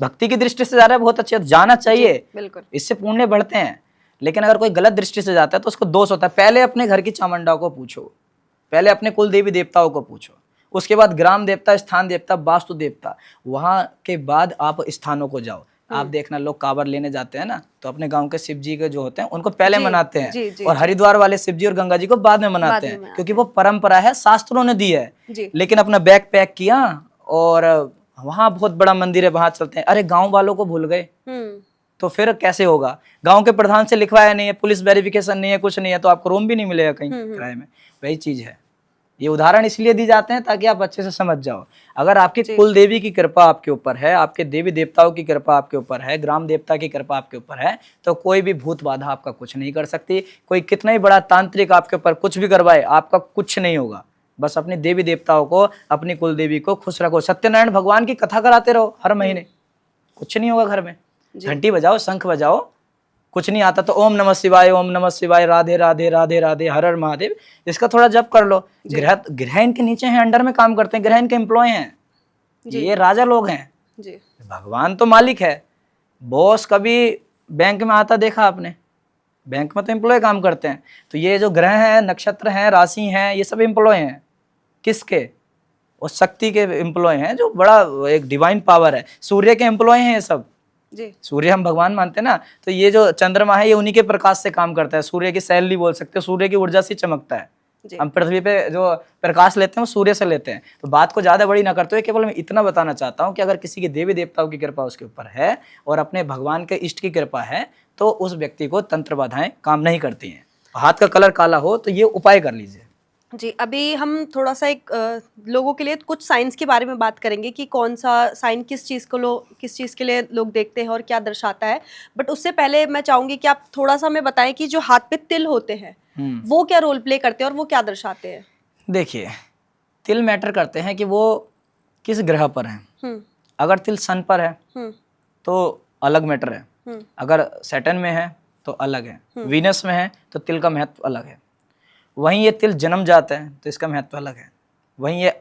भक्ति की दृष्टि से जा रहा है, बहुत अच्छे, जाना चाहिए, बिल्कुल, इससे पुण्य बढ़ते हैं। लेकिन अगर कोई गलत दृष्टि से जाता है तो उसको दोष होता है। पहले अपने घर की चामुंडा को पूछो, पहले अपने कुल देवी देवताओं को पूछो, उसके बाद ग्राम देवता, स्थान देवता, वास्तु देवता, वहां के बाद आप स्थानों को जाओ। आप देखना, लोग कांवर लेने जाते हैं ना, तो अपने गांव के शिव जी के जो होते हैं उनको पहले मनाते हैं, और हरिद्वार वाले शिव जी और गंगा जी को बाद में मनाते हैं, क्योंकि वो परंपरा है, शास्त्रों ने दी है। लेकिन अपना बैग पैक किया और वहां बहुत बड़ा मंदिर है, वहां चलते हैं, अरे गांव वालों को भूल गए, तो फिर कैसे होगा। गांव के प्रधान से लिखवाया नहीं है, पुलिस वेरिफिकेशन नहीं है, कुछ नहीं है, तो आपको रूम भी नहीं मिलेगा कहीं किराए में। वही चीज है, ये उदाहरण इसलिए दी जाते हैं ताकि आप अच्छे से समझ जाओ। अगर आपकी जी। कुल देवी की कृपा आपके ऊपर है, आपके देवी देवताओं की कृपा आपके ऊपर है, ग्राम देवता की कृपा आपके ऊपर है, तो कोई भी भूत बाधा आपका कुछ नहीं कर सकती। कोई कितना ही बड़ा तांत्रिक आपके ऊपर कुछ भी करवाए, आपका कुछ नहीं होगा। बस अपनी देवी देवताओं को, अपनी कुल देवी को खुश रखो। सत्यनारायण भगवान की कथा कराते रहो हर महीने, कुछ नहीं होगा घर में। जी। घंटी बजाओ, शंख बजाओ, कुछ नहीं आता तो ओम नमः शिवाय, ओम नमः शिवाय, राधे राधे राधे राधे, हर हर महादेव, इसका थोड़ा जप कर लो। ग्रह इनके नीचे हैं, अंडर में काम करते हैं, ग्रह इनके एम्प्लॉय हैं, ये राजा लोग हैं जी। भगवान तो मालिक है। बॉस कभी बैंक में आता देखा आपने? बैंक में तो एम्प्लॉय काम करते हैं। तो ये जो ग्रह हैं, नक्षत्र हैं, राशि हैं, ये सब एम्प्लॉय हैं किसके? उस शक्ति के एम्प्लॉय हैं जो बड़ा एक डिवाइन पावर है। सूर्य के एम्प्लॉय हैं ये सब जी। सूर्य हम भगवान मानते हैं ना, तो ये जो चंद्रमा है ये उन्हीं के प्रकाश से काम करता है। सूर्य की सैलरी बोल सकते हो, सूर्य की ऊर्जा से चमकता है। हम पृथ्वी पे जो प्रकाश लेते हैं वो सूर्य से लेते हैं। तो बात को ज्यादा बड़ी ना करते हुए केवल मैं इतना बताना चाहता हूँ कि अगर किसी की देवी देवताओं की कृपा उसके ऊपर है और अपने भगवान के इष्ट की कृपा है तो उस व्यक्ति को तंत्र बाधाएं काम नहीं करती हैं। हाथ का कलर काला हो तो ये उपाय कर लीजिए। जी, अभी हम थोड़ा सा एक लोगों के लिए कुछ साइंस के बारे में बात करेंगे कि कौन सा साइन किस चीज़ के लिए लोग देखते हैं और क्या दर्शाता है। बट उससे पहले मैं चाहूँगी कि आप थोड़ा सा हमें बताएं कि जो हाथ पे तिल होते हैं वो क्या रोल प्ले करते हैं और वो क्या दर्शाते हैं? देखिए, तिल मैटर करते हैं कि वो किस ग्रह पर हैं। अगर तिल सन पर है तो अलग मैटर है, अगर सैटर्न में है तो अलग है, वीनस में है तो तिल का महत्व अलग है। वहीं ये तिल जन्म जाता है तो इसका महत्व अलग है, वहीं ये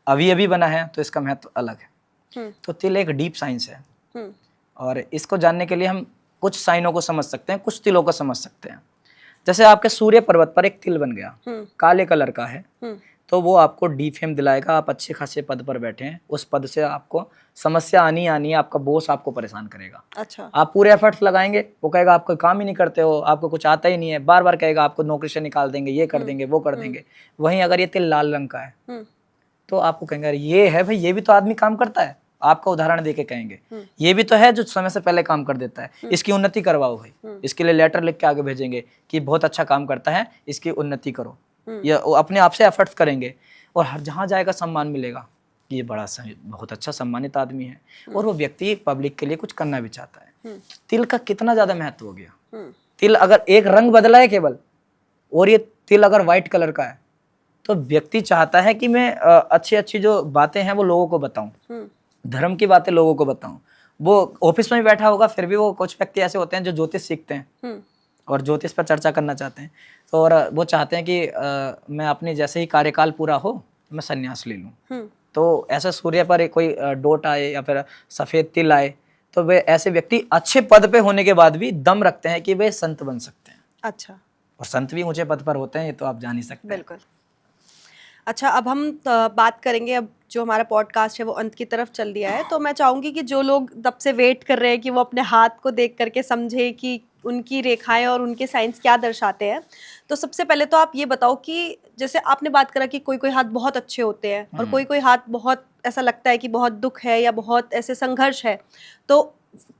अभी अभी बना है तो इसका महत्व अलग है। तो तिल एक डीप साइंस है और इसको जानने के लिए हम कुछ साइनों को समझ सकते हैं, कुछ तिलों को समझ सकते हैं। जैसे आपके सूर्य पर्वत पर एक तिल बन गया, काले कलर का है, तो वो आपको डी फेम दिलाएगा। आप अच्छे खासे पद पर बैठे हैं, उस पद से आपको समस्या आनी है, आपका बॉस आपको परेशान करेगा। अच्छा। आप पूरे एफर्ट्स लगाएंगे, वो कहेगा आप कोई काम ही नहीं करते हो, आपको कुछ आता ही नहीं है, बार बार कहेगा आपको नौकरी से निकाल देंगे, ये कर देंगे, वो कर देंगे। वहीं अगर ये तिल लाल रंग का है तो आपको कहेंगे अरे ये है भाई, ये भी तो आदमी काम करता है। आपका उदाहरण देके कहेंगे ये भी तो है जो समय से पहले काम कर देता है, इसकी उन्नति करवाओ भाई। इसके लिए लेटर लिख के आगे भेजेंगे कि बहुत अच्छा काम करता है, इसकी उन्नति करो। या अपने आप से एफर्ट्स करेंगे और हर जहाँ जाएगा सम्मान मिलेगा, ये बड़ा बहुत अच्छा सम्मानित आदमी है और वो व्यक्ति पब्लिक के लिए कुछ करना भी चाहता है। तिल का कितना ज्यादा महत्व हो गया। तिल अगर एक रंग बदला है केवल, और ये तिल अगर व्हाइट कलर का है तो व्यक्ति चाहता है कि मैं अच्छी अच्छी जो बातें हैं वो लोगों को बताऊं, धर्म की बातें लोगों को बताऊं। वो ऑफिस में भी बैठा होगा फिर भी वो कुछ व्यक्ति ऐसे होते हैं जो ज्योतिष सीखते हैं और ज्योतिष पर चर्चा करना चाहते हैं, तो और वो चाहते हैं कि मैं अपनी जैसे ही कार्यकाल पूरा हो मैं संन्यास ले लूं। तो ऐसा सूर्य पर कोई डोट आए या फिर सफेद तिल आए तो वे ऐसे व्यक्ति अच्छे पद पे होने के बाद भी दम रखते हैं कि वे संत बन सकते हैं। अच्छा। और संत भी ऊंचे पद पर होते हैं, ये तो आप जान ही सकते हैं। बिल्कुल। अच्छा, अब हम बात करेंगे, अब जो हमारा पॉडकास्ट है वो अंत की तरफ चल दिया है, तो मैं चाहूँगी कि जो लोग तब से वेट कर रहे हैं कि वो अपने हाथ को देख करके समझे कि उनकी रेखाएं और उनके साइंस क्या दर्शाते हैं, तो सबसे पहले तो आप ये बताओ कि जैसे आपने बात करा कि कोई कोई हाथ बहुत अच्छे होते हैं और कोई कोई हाथ बहुत ऐसा लगता है कि बहुत दुख है या बहुत ऐसे संघर्ष है, तो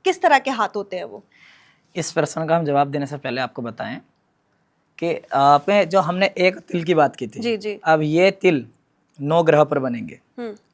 किस तरह के हाथ होते हैं वो? इस प्रश्न का हम जवाब देने से पहले आपको बताएं कि आपने जो हमने एक तिल की बात की थी, जी। अब ये तिल 9 ग्रह पर बनेंगे।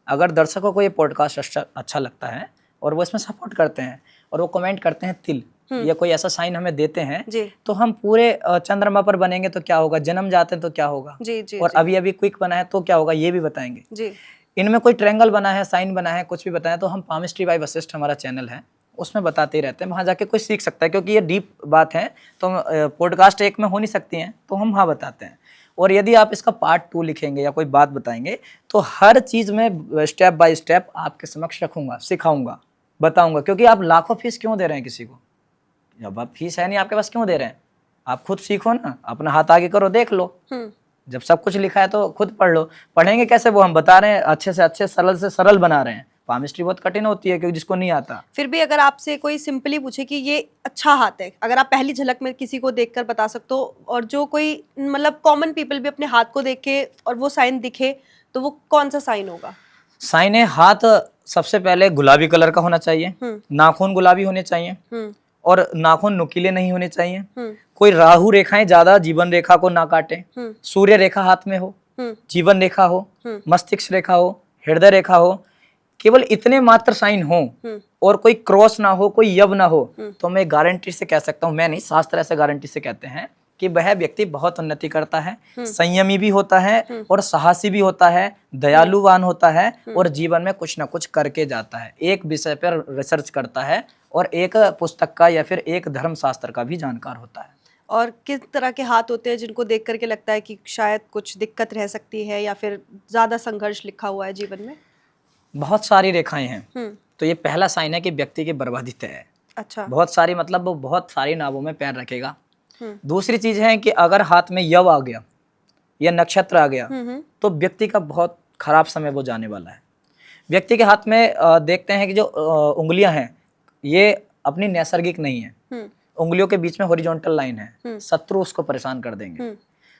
अगर दर्शकों को ये पॉडकास्ट अच्छा लगता है और वो इसमें सपोर्ट करते हैं और वो कमेंट करते हैं तिल या कोई ऐसा साइन हमें देते हैं तो हम पूरे चंद्रमा पर बनेंगे तो क्या होगा, जन्म जाते हैं तो क्या होगा, और अभी अभी क्विक बना है तो क्या होगा, ये भी बताएंगे। इनमें कोई ट्रायंगल बना है, साइन बना है, कुछ भी बताया तो हम पामिस्ट्री बाय वशिष्ठ हमारा चैनल है उसमें बताते ही रहते हैं, वहाँ जाके कोई सीख सकता है, क्योंकि ये डीप बात है तो पॉडकास्ट एक में हो नहीं सकती हैं, तो हम वहाँ बताते हैं। और यदि आप इसका पार्ट 2 लिखेंगे या कोई बात बताएंगे तो हर चीज़ में स्टेप बाय स्टेप आपके समक्ष रखूंगा, सिखाऊंगा, बताऊंगा। क्योंकि आप लाखों फीस क्यों दे रहे हैं किसी को, जब आप फीस है नहीं आपके पास क्यों दे रहे हैं? आप खुद सीखो ना, अपना हाथ आगे करो, देख लो। जब सब कुछ लिखा है तो खुद पढ़ लो। पढ़ेंगे कैसे, वो हम बता रहे हैं, अच्छे से अच्छे सरल से सरल बना रहे हैं। पामिस्ट्री बहुत कठिन होती है क्योंकि जिसको नहीं आता। फिर भी अगर आपसे कोई सिंपली पूछे कि ये अच्छा हाथ है, अगर आप पहली झलक में किसी को देखकर बता सकते हो, और जो कोई मतलब कॉमन पीपल भी अपने हाथ को देखे और वो साइन दिखे, तो वो कौन सा साइन होगा? साइन है हाथ सबसे पहले गुलाबी कलर का होना चाहिए, नाखून गुलाबी होने चाहिए और नाखून नुकीले नहीं होने चाहिए। कोई राहु रेखाएं ज्यादा जीवन रेखा को ना काटे, सूर्य रेखा हाथ में हो, जीवन रेखा हो, मस्तिष्क रेखा हो, हृदय रेखा हो, केवल इतने मात्र साइन हो और कोई क्रॉस ना हो, कोई यव ना हो, तो मैं गारंटी से कह सकता हूँ, मैं नहीं, शास्त्र ऐसे गारंटी से कहते हैं कि वह व्यक्ति बहुत उन्नति करता है, संयमी भी होता है और साहसी भी होता है, दयालुवान होता है और जीवन में कुछ ना कुछ करके जाता है, एक विषय पर रिसर्च करता है और एक पुस्तक का या फिर एक धर्म शास्त्र का भी जानकार होता है। और किस तरह के हाथ होते हैं जिनको देख करके लगता है कि शायद कुछ दिक्कत रह सकती है या फिर ज्यादा संघर्ष लिखा हुआ है जीवन में? बहुत सारी रेखाएं हैं। तो ये पहला साइन है कि व्यक्ति की बर्बादी तय है। अच्छा। बहुत सारी, मतलब वो बहुत सारी नावों में पैर रखेगा। दूसरी चीज है कि अगर हाथ में यव आ गया या नक्षत्र आ गया तो व्यक्ति का बहुत खराब समय वो जाने वाला है। व्यक्ति के हाथ में देखते हैं कि जो उंगलियां हैं ये अपनी नैसर्गिक नहीं है, उंगलियों के बीच में हॉरिजॉन्टल लाइन है, शत्रु उसको परेशान कर देंगे।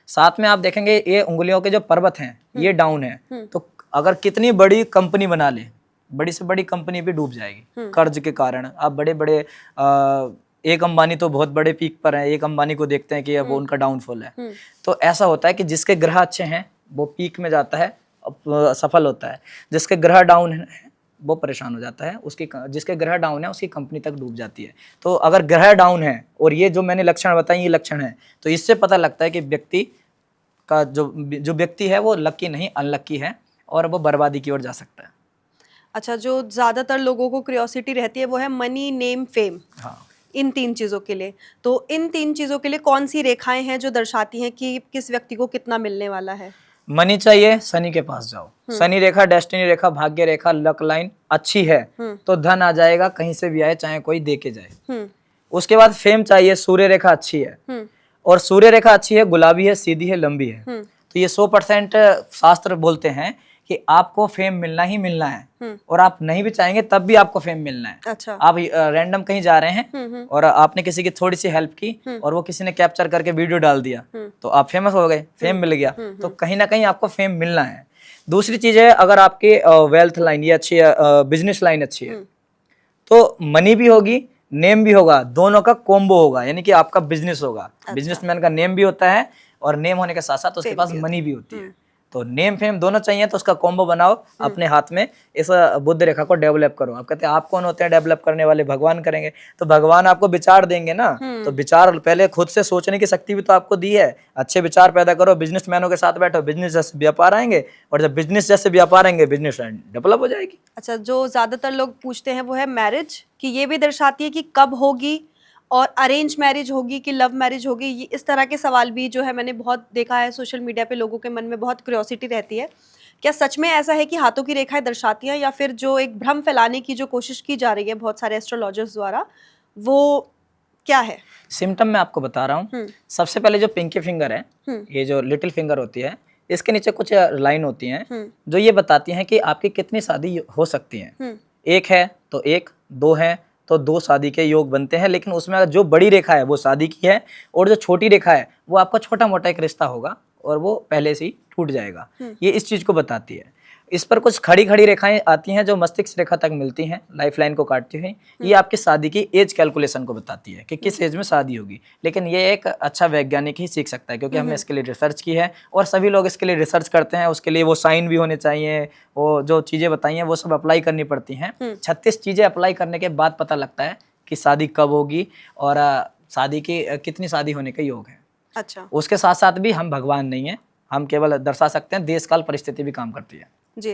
साथ में आप देखेंगे ये उंगलियों के जो पर्वत हैं ये डाउन है, तो अगर कितनी बड़ी कंपनी बना ले, बड़ी से बड़ी कंपनी भी डूब जाएगी कर्ज के कारण। आप बड़े बड़े एक अंबानी तो बहुत बड़े पीक पर है, एक अंबानी को देखते हैं कि अब उनका डाउनफॉल है। तो ऐसा होता है कि जिसके ग्रह अच्छे हैं वो पीक में जाता है, सफल होता है, जिसके ग्रह डाउन है वो परेशान हो जाता है, उसकी जिसके ग्रह डाउन है उसकी कंपनी तक डूब जाती है। तो अगर ग्रह डाउन है और ये जो मैंने लक्षण बताए ये लक्षण है, तो इससे पता लगता है कि व्यक्ति का जो व्यक्ति है वो लकी नहीं अनलकी है और वो बर्बादी की ओर जा सकता है। अच्छा, जो ज्यादातर लोगों को क्यूरियोसिटी रहती है वो है मनी, नेम, फेम। हाँ, इन 3 चीजों के लिए, तो इन 3 चीजों के लिए कौन सी रेखाएं हैं जो दर्शाती हैं कि किस व्यक्ति को कितना मिलने वाला है? मनी चाहिए, शनि के पास जाओ। शनि रेखा, डेस्टिनी रेखा, भाग्य रेखा, लक लाइन अच्छी है तो धन आ जाएगा, कहीं से भी आए, चाहे कोई दे के जाए। उसके बाद फेम चाहिए, सूर्य रेखा अच्छी है और सूर्य रेखा अच्छी है, गुलाबी है, सीधी है, लंबी है। तो ये 100% शास्त्र बोलते हैं कि आपको फेम मिलना ही मिलना है और आप नहीं भी चाहेंगे तब भी आपको फेम मिलना है। अच्छा। आप रैंडम कहीं जा रहे हैं और आपने किसी की थोड़ी सी हेल्प की और वो किसी ने कैप्चर करके वीडियो डाल दिया तो आप फेमस हो गए, फेम मिल गया। तो कहीं ना कहीं आपको फेम मिलना है। दूसरी चीज है, अगर आपकी वेल्थ लाइन ये अच्छी है, बिजनेस लाइन अच्छी है, तो मनी भी होगी, नेम भी होगा, दोनों का कॉम्बो होगा, यानी कि आपका बिजनेस होगा। अच्छा। बिजनेसमैन का नेम भी होता है और नेम होने के साथ साथ उसके पास मनी भी होती है। तो नेम फेम दोनों चाहिए, तो उसका कॉम्बो बनाओ अपने हाथ में, इस बुद्ध रेखा को डेवलप करो। आप कहते हैं आप कौन होते हैं डेवलप करने वाले? भगवान करेंगे। तो भगवान आपको विचार देंगे ना, तो विचार पहले खुद से सोचने की शक्ति भी तो आपको दी है। अच्छे विचार पैदा करो, बिजनेसमैनों के साथ बैठो, बिजनेस जैसे व्यापार आएंगे और जब बिजनेस जैसे व्यापार आएंगे बिजनेस डेवलप हो जाएगी। अच्छा, जो ज्यादातर लोग पूछते हैं वो है मैरिज, कि ये भी दर्शाती है कि कब होगी और अरेंज मैरिज होगी कि लव मैरिज होगी। ये इस तरह के सवाल भी जो है मैंने बहुत देखा है सोशल मीडिया पे, लोगों के मन में बहुत क्यूरियोसिटी रहती है। क्या सच में ऐसा है कि हाथों की रेखाएं दर्शाती हैं, या फिर जो एक भ्रम फैलाने की जो कोशिश की जा रही है बहुत सारे एस्ट्रोलॉजर्स द्वारा, वो क्या है? सिम्टम मैं आपको बता रहा हूँ। सबसे पहले जो पिंकी फिंगर है, ये जो लिटिल फिंगर होती है, इसके नीचे कुछ लाइन होती हैं जो ये बताती हैं कि आपकी कितनी शादी हो सकती है। एक है तो एक, दो है तो 2 शादी के योग बनते हैं। लेकिन उसमें जो बड़ी रेखा है वो शादी की है और जो छोटी रेखा है वो आपका छोटा मोटा एक रिश्ता होगा और वो पहले से ही टूट जाएगा। ये इस चीज को बताती है। इस पर कुछ खड़ी खड़ी रेखाएं आती हैं जो मस्तिष्क रेखा तक मिलती हैं, लाइफ लाइन को काटती हैं। ये आपकी शादी की एज कैलकुलेशन को बताती है कि किस एज में शादी होगी। लेकिन ये एक अच्छा वैज्ञानिक ही सीख सकता है, क्योंकि हमने इसके लिए रिसर्च की है और सभी लोग इसके लिए रिसर्च करते हैं। उसके लिए वो साइन भी होने चाहिए, वो जो चीज़ें बताई हैं वो सब अप्लाई करनी पड़ती हैं। 36 चीज़ें अप्लाई करने के बाद पता लगता है कि शादी कब होगी और शादी की कितनी शादी होने के योग है। अच्छा। उसके साथ साथ भी हम भगवान नहीं है, हम केवल दर्शा सकते हैं, देश काल परिस्थिति भी काम करती है जी।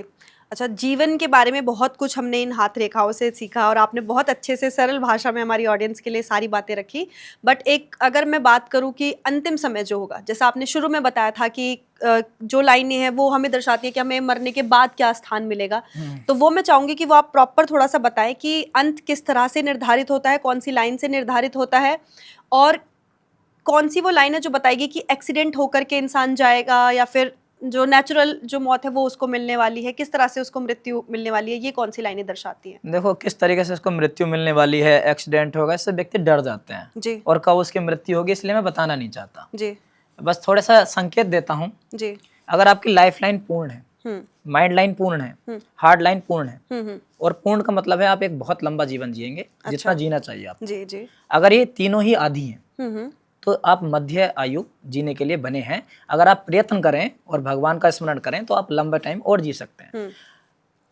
अच्छा, जीवन के बारे में बहुत कुछ हमने इन हाथ रेखाओं से सीखा और आपने बहुत अच्छे से सरल भाषा में हमारी ऑडियंस के लिए सारी बातें रखी। बट एक अगर मैं बात करूं कि अंतिम समय जो होगा, जैसा आपने शुरू में बताया था कि जो लाइनें हैं वो हमें दर्शाती है कि हमें मरने के बाद क्या स्थान मिलेगा, तो वो मैं चाहूंगी कि वो आप प्रॉपर थोड़ा सा बताएं कि अंत किस तरह से निर्धारित होता है, कौन सी लाइन से निर्धारित होता है और कौन सी वो लाइन है जो बताएगी कि एक्सीडेंट होकर के इंसान जाएगा या फिर जो नेचुरल जो मौत है वो उसको मिलने वाली है, किस तरह से उसको मृत्यु मिलने वाली है, ये कौन सी लाइनें दर्शाती हैं? देखो किस तरीके से उसको मृत्यु मिलने वाली है, एक्सीडेंट होगा, इससे व्यक्ति डर जाते हैं जी। और कब उसकी मृत्यु होगी इसलिए मैं बताना नहीं चाहता जी। बस थोड़ा सा संकेत देता हूँ जी। अगर आपकी लाइफ लाइन पूर्ण है, माइंड लाइन पूर्ण है, हार्ट लाइन पूर्ण है, और पूर्ण का मतलब है आप एक बहुत लंबा जीवन जिएंगे। अच्छा। जितना जीना चाहिए आप। जी जी। अगर ये तीनों ही आधी हैं तो आप मध्य आयु जीने के लिए बने हैं। अगर आप प्रयत्न करें और भगवान का स्मरण करें तो आप लंबा टाइम और जी सकते हैं।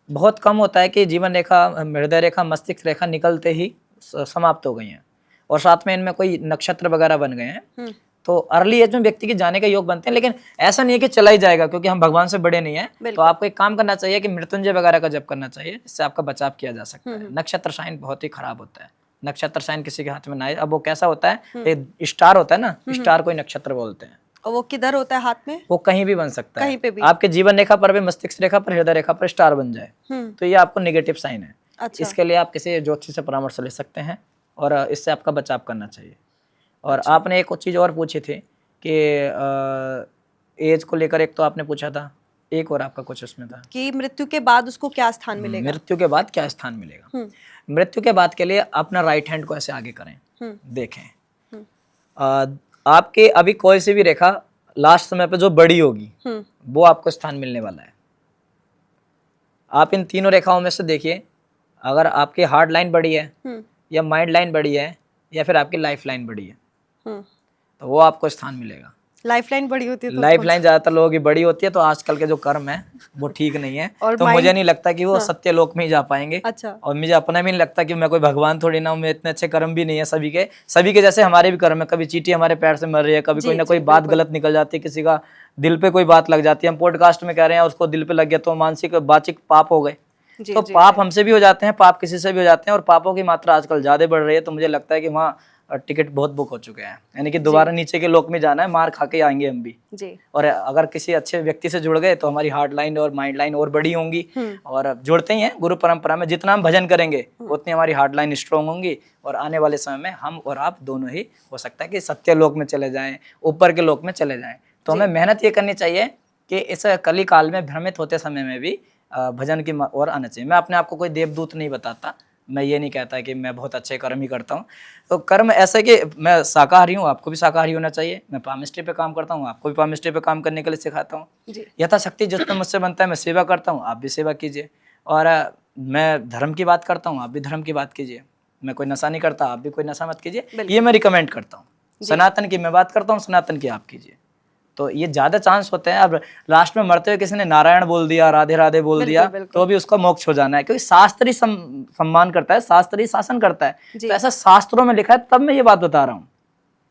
बहुत कम होता है कि जीवन रेखा, हृदय रेखा, मस्तिष्क रेखा निकलते ही समाप्त हो गई हैं और साथ में इनमें कोई नक्षत्र वगैरह बन गए हैं तो अर्ली एज में व्यक्ति के जाने का योग बनते हैं। लेकिन ऐसा नहीं है कि चला ही जाएगा, क्योंकि हम भगवान से बड़े नहीं हैं। तो आपको एक काम करना चाहिए कि मृत्युंजय वगैरह का जप करना चाहिए, जिससे आपका बचाव किया जा सकता है। नक्षत्र साइन बहुत ही खराब होता है, नक्षत्र साइन किसी के हाथ में ना आए। अब वो कैसा होता है, एक स्टार होता है ना, स्टार कोई नक्षत्र बोलते हैं। और वो किधर होता है हाथ में? वो कहीं भी बन सकता कहीं है, पे भी। आपके जीवन रेखा पर भी, मस्तिष्क रेखा पर, हृदय रेखा पर स्टार बन जाए तो ये आपको नेगेटिव साइन है। अच्छा। इसके लिए आप किसी ज्योतिषी से परामर्श ले सकते हैं और इससे आपका बचाव करना चाहिए। और आपने एक चीज और पूछी थी कि एज को लेकर, एक तो आपने पूछा था, एक और आपका कुछ उसमें था कि मृत्यु के बाद उसको क्या स्थान मिलेगा। मृत्यु के बाद क्या स्थान मिलेगा। मृत्यु के बाद के लिए अपना राइट हैंड को ऐसे आगे करें, देखें आपके अभी कोई सी भी रेखा लास्ट समय पे जो बड़ी होगी वो आपको स्थान मिलने वाला है। आप इन तीनों रेखाओं में से देखिए, अगर आपकी हार्ड लाइन बड़ी है या माइंड लाइन बड़ी है या फिर आपकी लाइफ लाइन बड़ी है तो वो आपको स्थान मिलेगा। लाइफ लाइन बड़ी होती है तो लाइफ लाइन ज्यादातर लोगों की बड़ी होती है, तो आजकल के जो कर्म है वो ठीक नहीं है तो मुझे नहीं लगता कि वो सत्य लोक में ही जा पाएंगे। अच्छा। और मुझे अपना भी नहीं लगता कि मैं कोई भगवान थोड़ी ना हूं, मैं इतने अच्छे कर्म भी नहीं है सभी के जैसे हमारे भी कर्म है। कभी चींटी हमारे पैर से मर रही है, कभी कोई ना कोई बात गलत निकल जाती है, किसी का दिल पे कोई बात लग जाती है। हम पॉडकास्ट में कह रहे हैं उसको दिल पे लग गया तो मानसिक वाचिक पाप हो गए। तो पाप हमसे भी हो जाते हैं, पाप किसी से भी हो जाते हैं, और पापों की मात्रा आजकल ज्यादा बढ़ रही है। तो मुझे लगता है कि वहाँ टिकट बहुत बुक हो चुके हैं, यानी कि दोबारा नीचे के लोक में जाना है, मार खा के आएंगे हम भी जी। और अगर किसी अच्छे व्यक्ति से जुड़ गए तो हमारी हार्ट लाइन और माइंड लाइन और बड़ी होंगी। और जुड़ते ही हैं गुरु परंपरा में, जितना हम भजन करेंगे उतनी हमारी हार्ट लाइन स्ट्रॉन्ग होंगी और आने वाले समय में हम और आप दोनों ही हो सकता है कि सत्य लोक में चले जाएं, ऊपर के लोक में चले जाएं। तो हमें मेहनत ये करनी चाहिए कि इस कली काल में भ्रमित होते समय में भी भजन की ओर आना चाहिए। मैं अपने आप को कोई देवदूत नहीं बताता, मैं ये नहीं कहता कि मैं बहुत अच्छे कर्म ही करता हूँ। तो कर्म ऐसे कि मैं शाकाहारी हूँ, आपको भी शाकाहारी होना चाहिए। मैं पामिस्ट्री पे काम करता हूँ, आपको भी पामिस्ट्री पे काम करने के लिए सिखाता हूँ। यथाशक्ति जितना मुझसे बनता है मैं सेवा करता हूँ, आप भी सेवा कीजिए। और मैं धर्म की बात करता हूँ, आप भी धर्म की बात कीजिए। मैं कोई नशा नहीं करता, आप भी कोई नशा मत कीजिए, ये मैं रिकमेंड करता हूँ। सनातन की मैं बात करता हूँ, सनातन की आप कीजिए। तो ये ज्यादा चांस होते हैं। अब लास्ट में मरते हुए किसी ने नारायण बोल दिया, राधे राधे बोल दिया, तो भी उसका मोक्ष हो जाना है, क्योंकि शास्त्र ही सम्मान करता है, शास्त्र ही शासन करता है। तो ऐसा शास्त्रों में लिखा है, तब मैं ये बात बता रहा हूँ।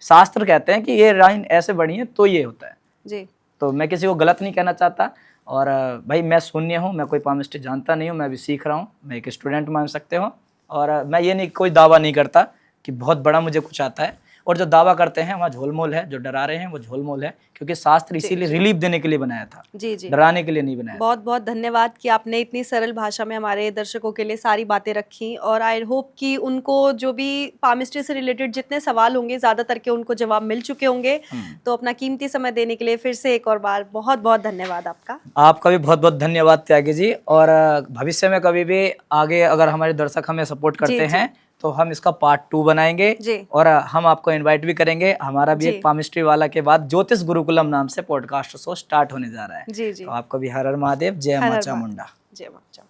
शास्त्र कहते हैं कि ये लाइन ऐसे बनी है तो ये होता है जी। तो मैं किसी को गलत नहीं कहना चाहता। और भाई मैं शून्य हूँ, मैं कोई पामिस्ट्री जानता नहीं हूँ, मैं भी सीख रहा हूँ, मैं एक स्टूडेंट मान सकते हो। और मैं ये नहीं कोई दावा नहीं करता कि बहुत बड़ा मुझे कुछ आता है। और जो दावा करते हैं वहाँ झोलमोल है, जो डरा रहे हैं वो झोलमोल है, क्योंकि शास्त्र इसीलिए रिलीफ देने के लिए बनाया था जी, डराने के लिए नहीं बनाया। बहुत बहुत धन्यवाद कि आपने इतनी सरल भाषा में हमारे दर्शकों के लिए सारी बातें रखी। और आई होप कि उनको जो भी पामिस्ट्री से रिलेटेड जितने सवाल होंगे ज़्यादातर के उनको जवाब मिल चुके होंगे। तो अपना कीमती समय देने के लिए फिर से एक और बार बहुत बहुत धन्यवाद आपका। आपका भी बहुत बहुत धन्यवाद त्यागी जी। और भविष्य में कभी भी आगे अगर हमारे दर्शक हमें सपोर्ट करते हैं तो हम इसका पार्ट 2 बनाएंगे और हम आपको इनवाइट भी करेंगे। हमारा भी एक पामिस्ट्री वाला के बाद ज्योतिष गुरुकुलम नाम से पॉडकास्ट शो स्टार्ट होने जा रहा है। जी जी। तो आपको भी हर हर महादेव, जय मां चामुंडा। जय मां चामुंडा।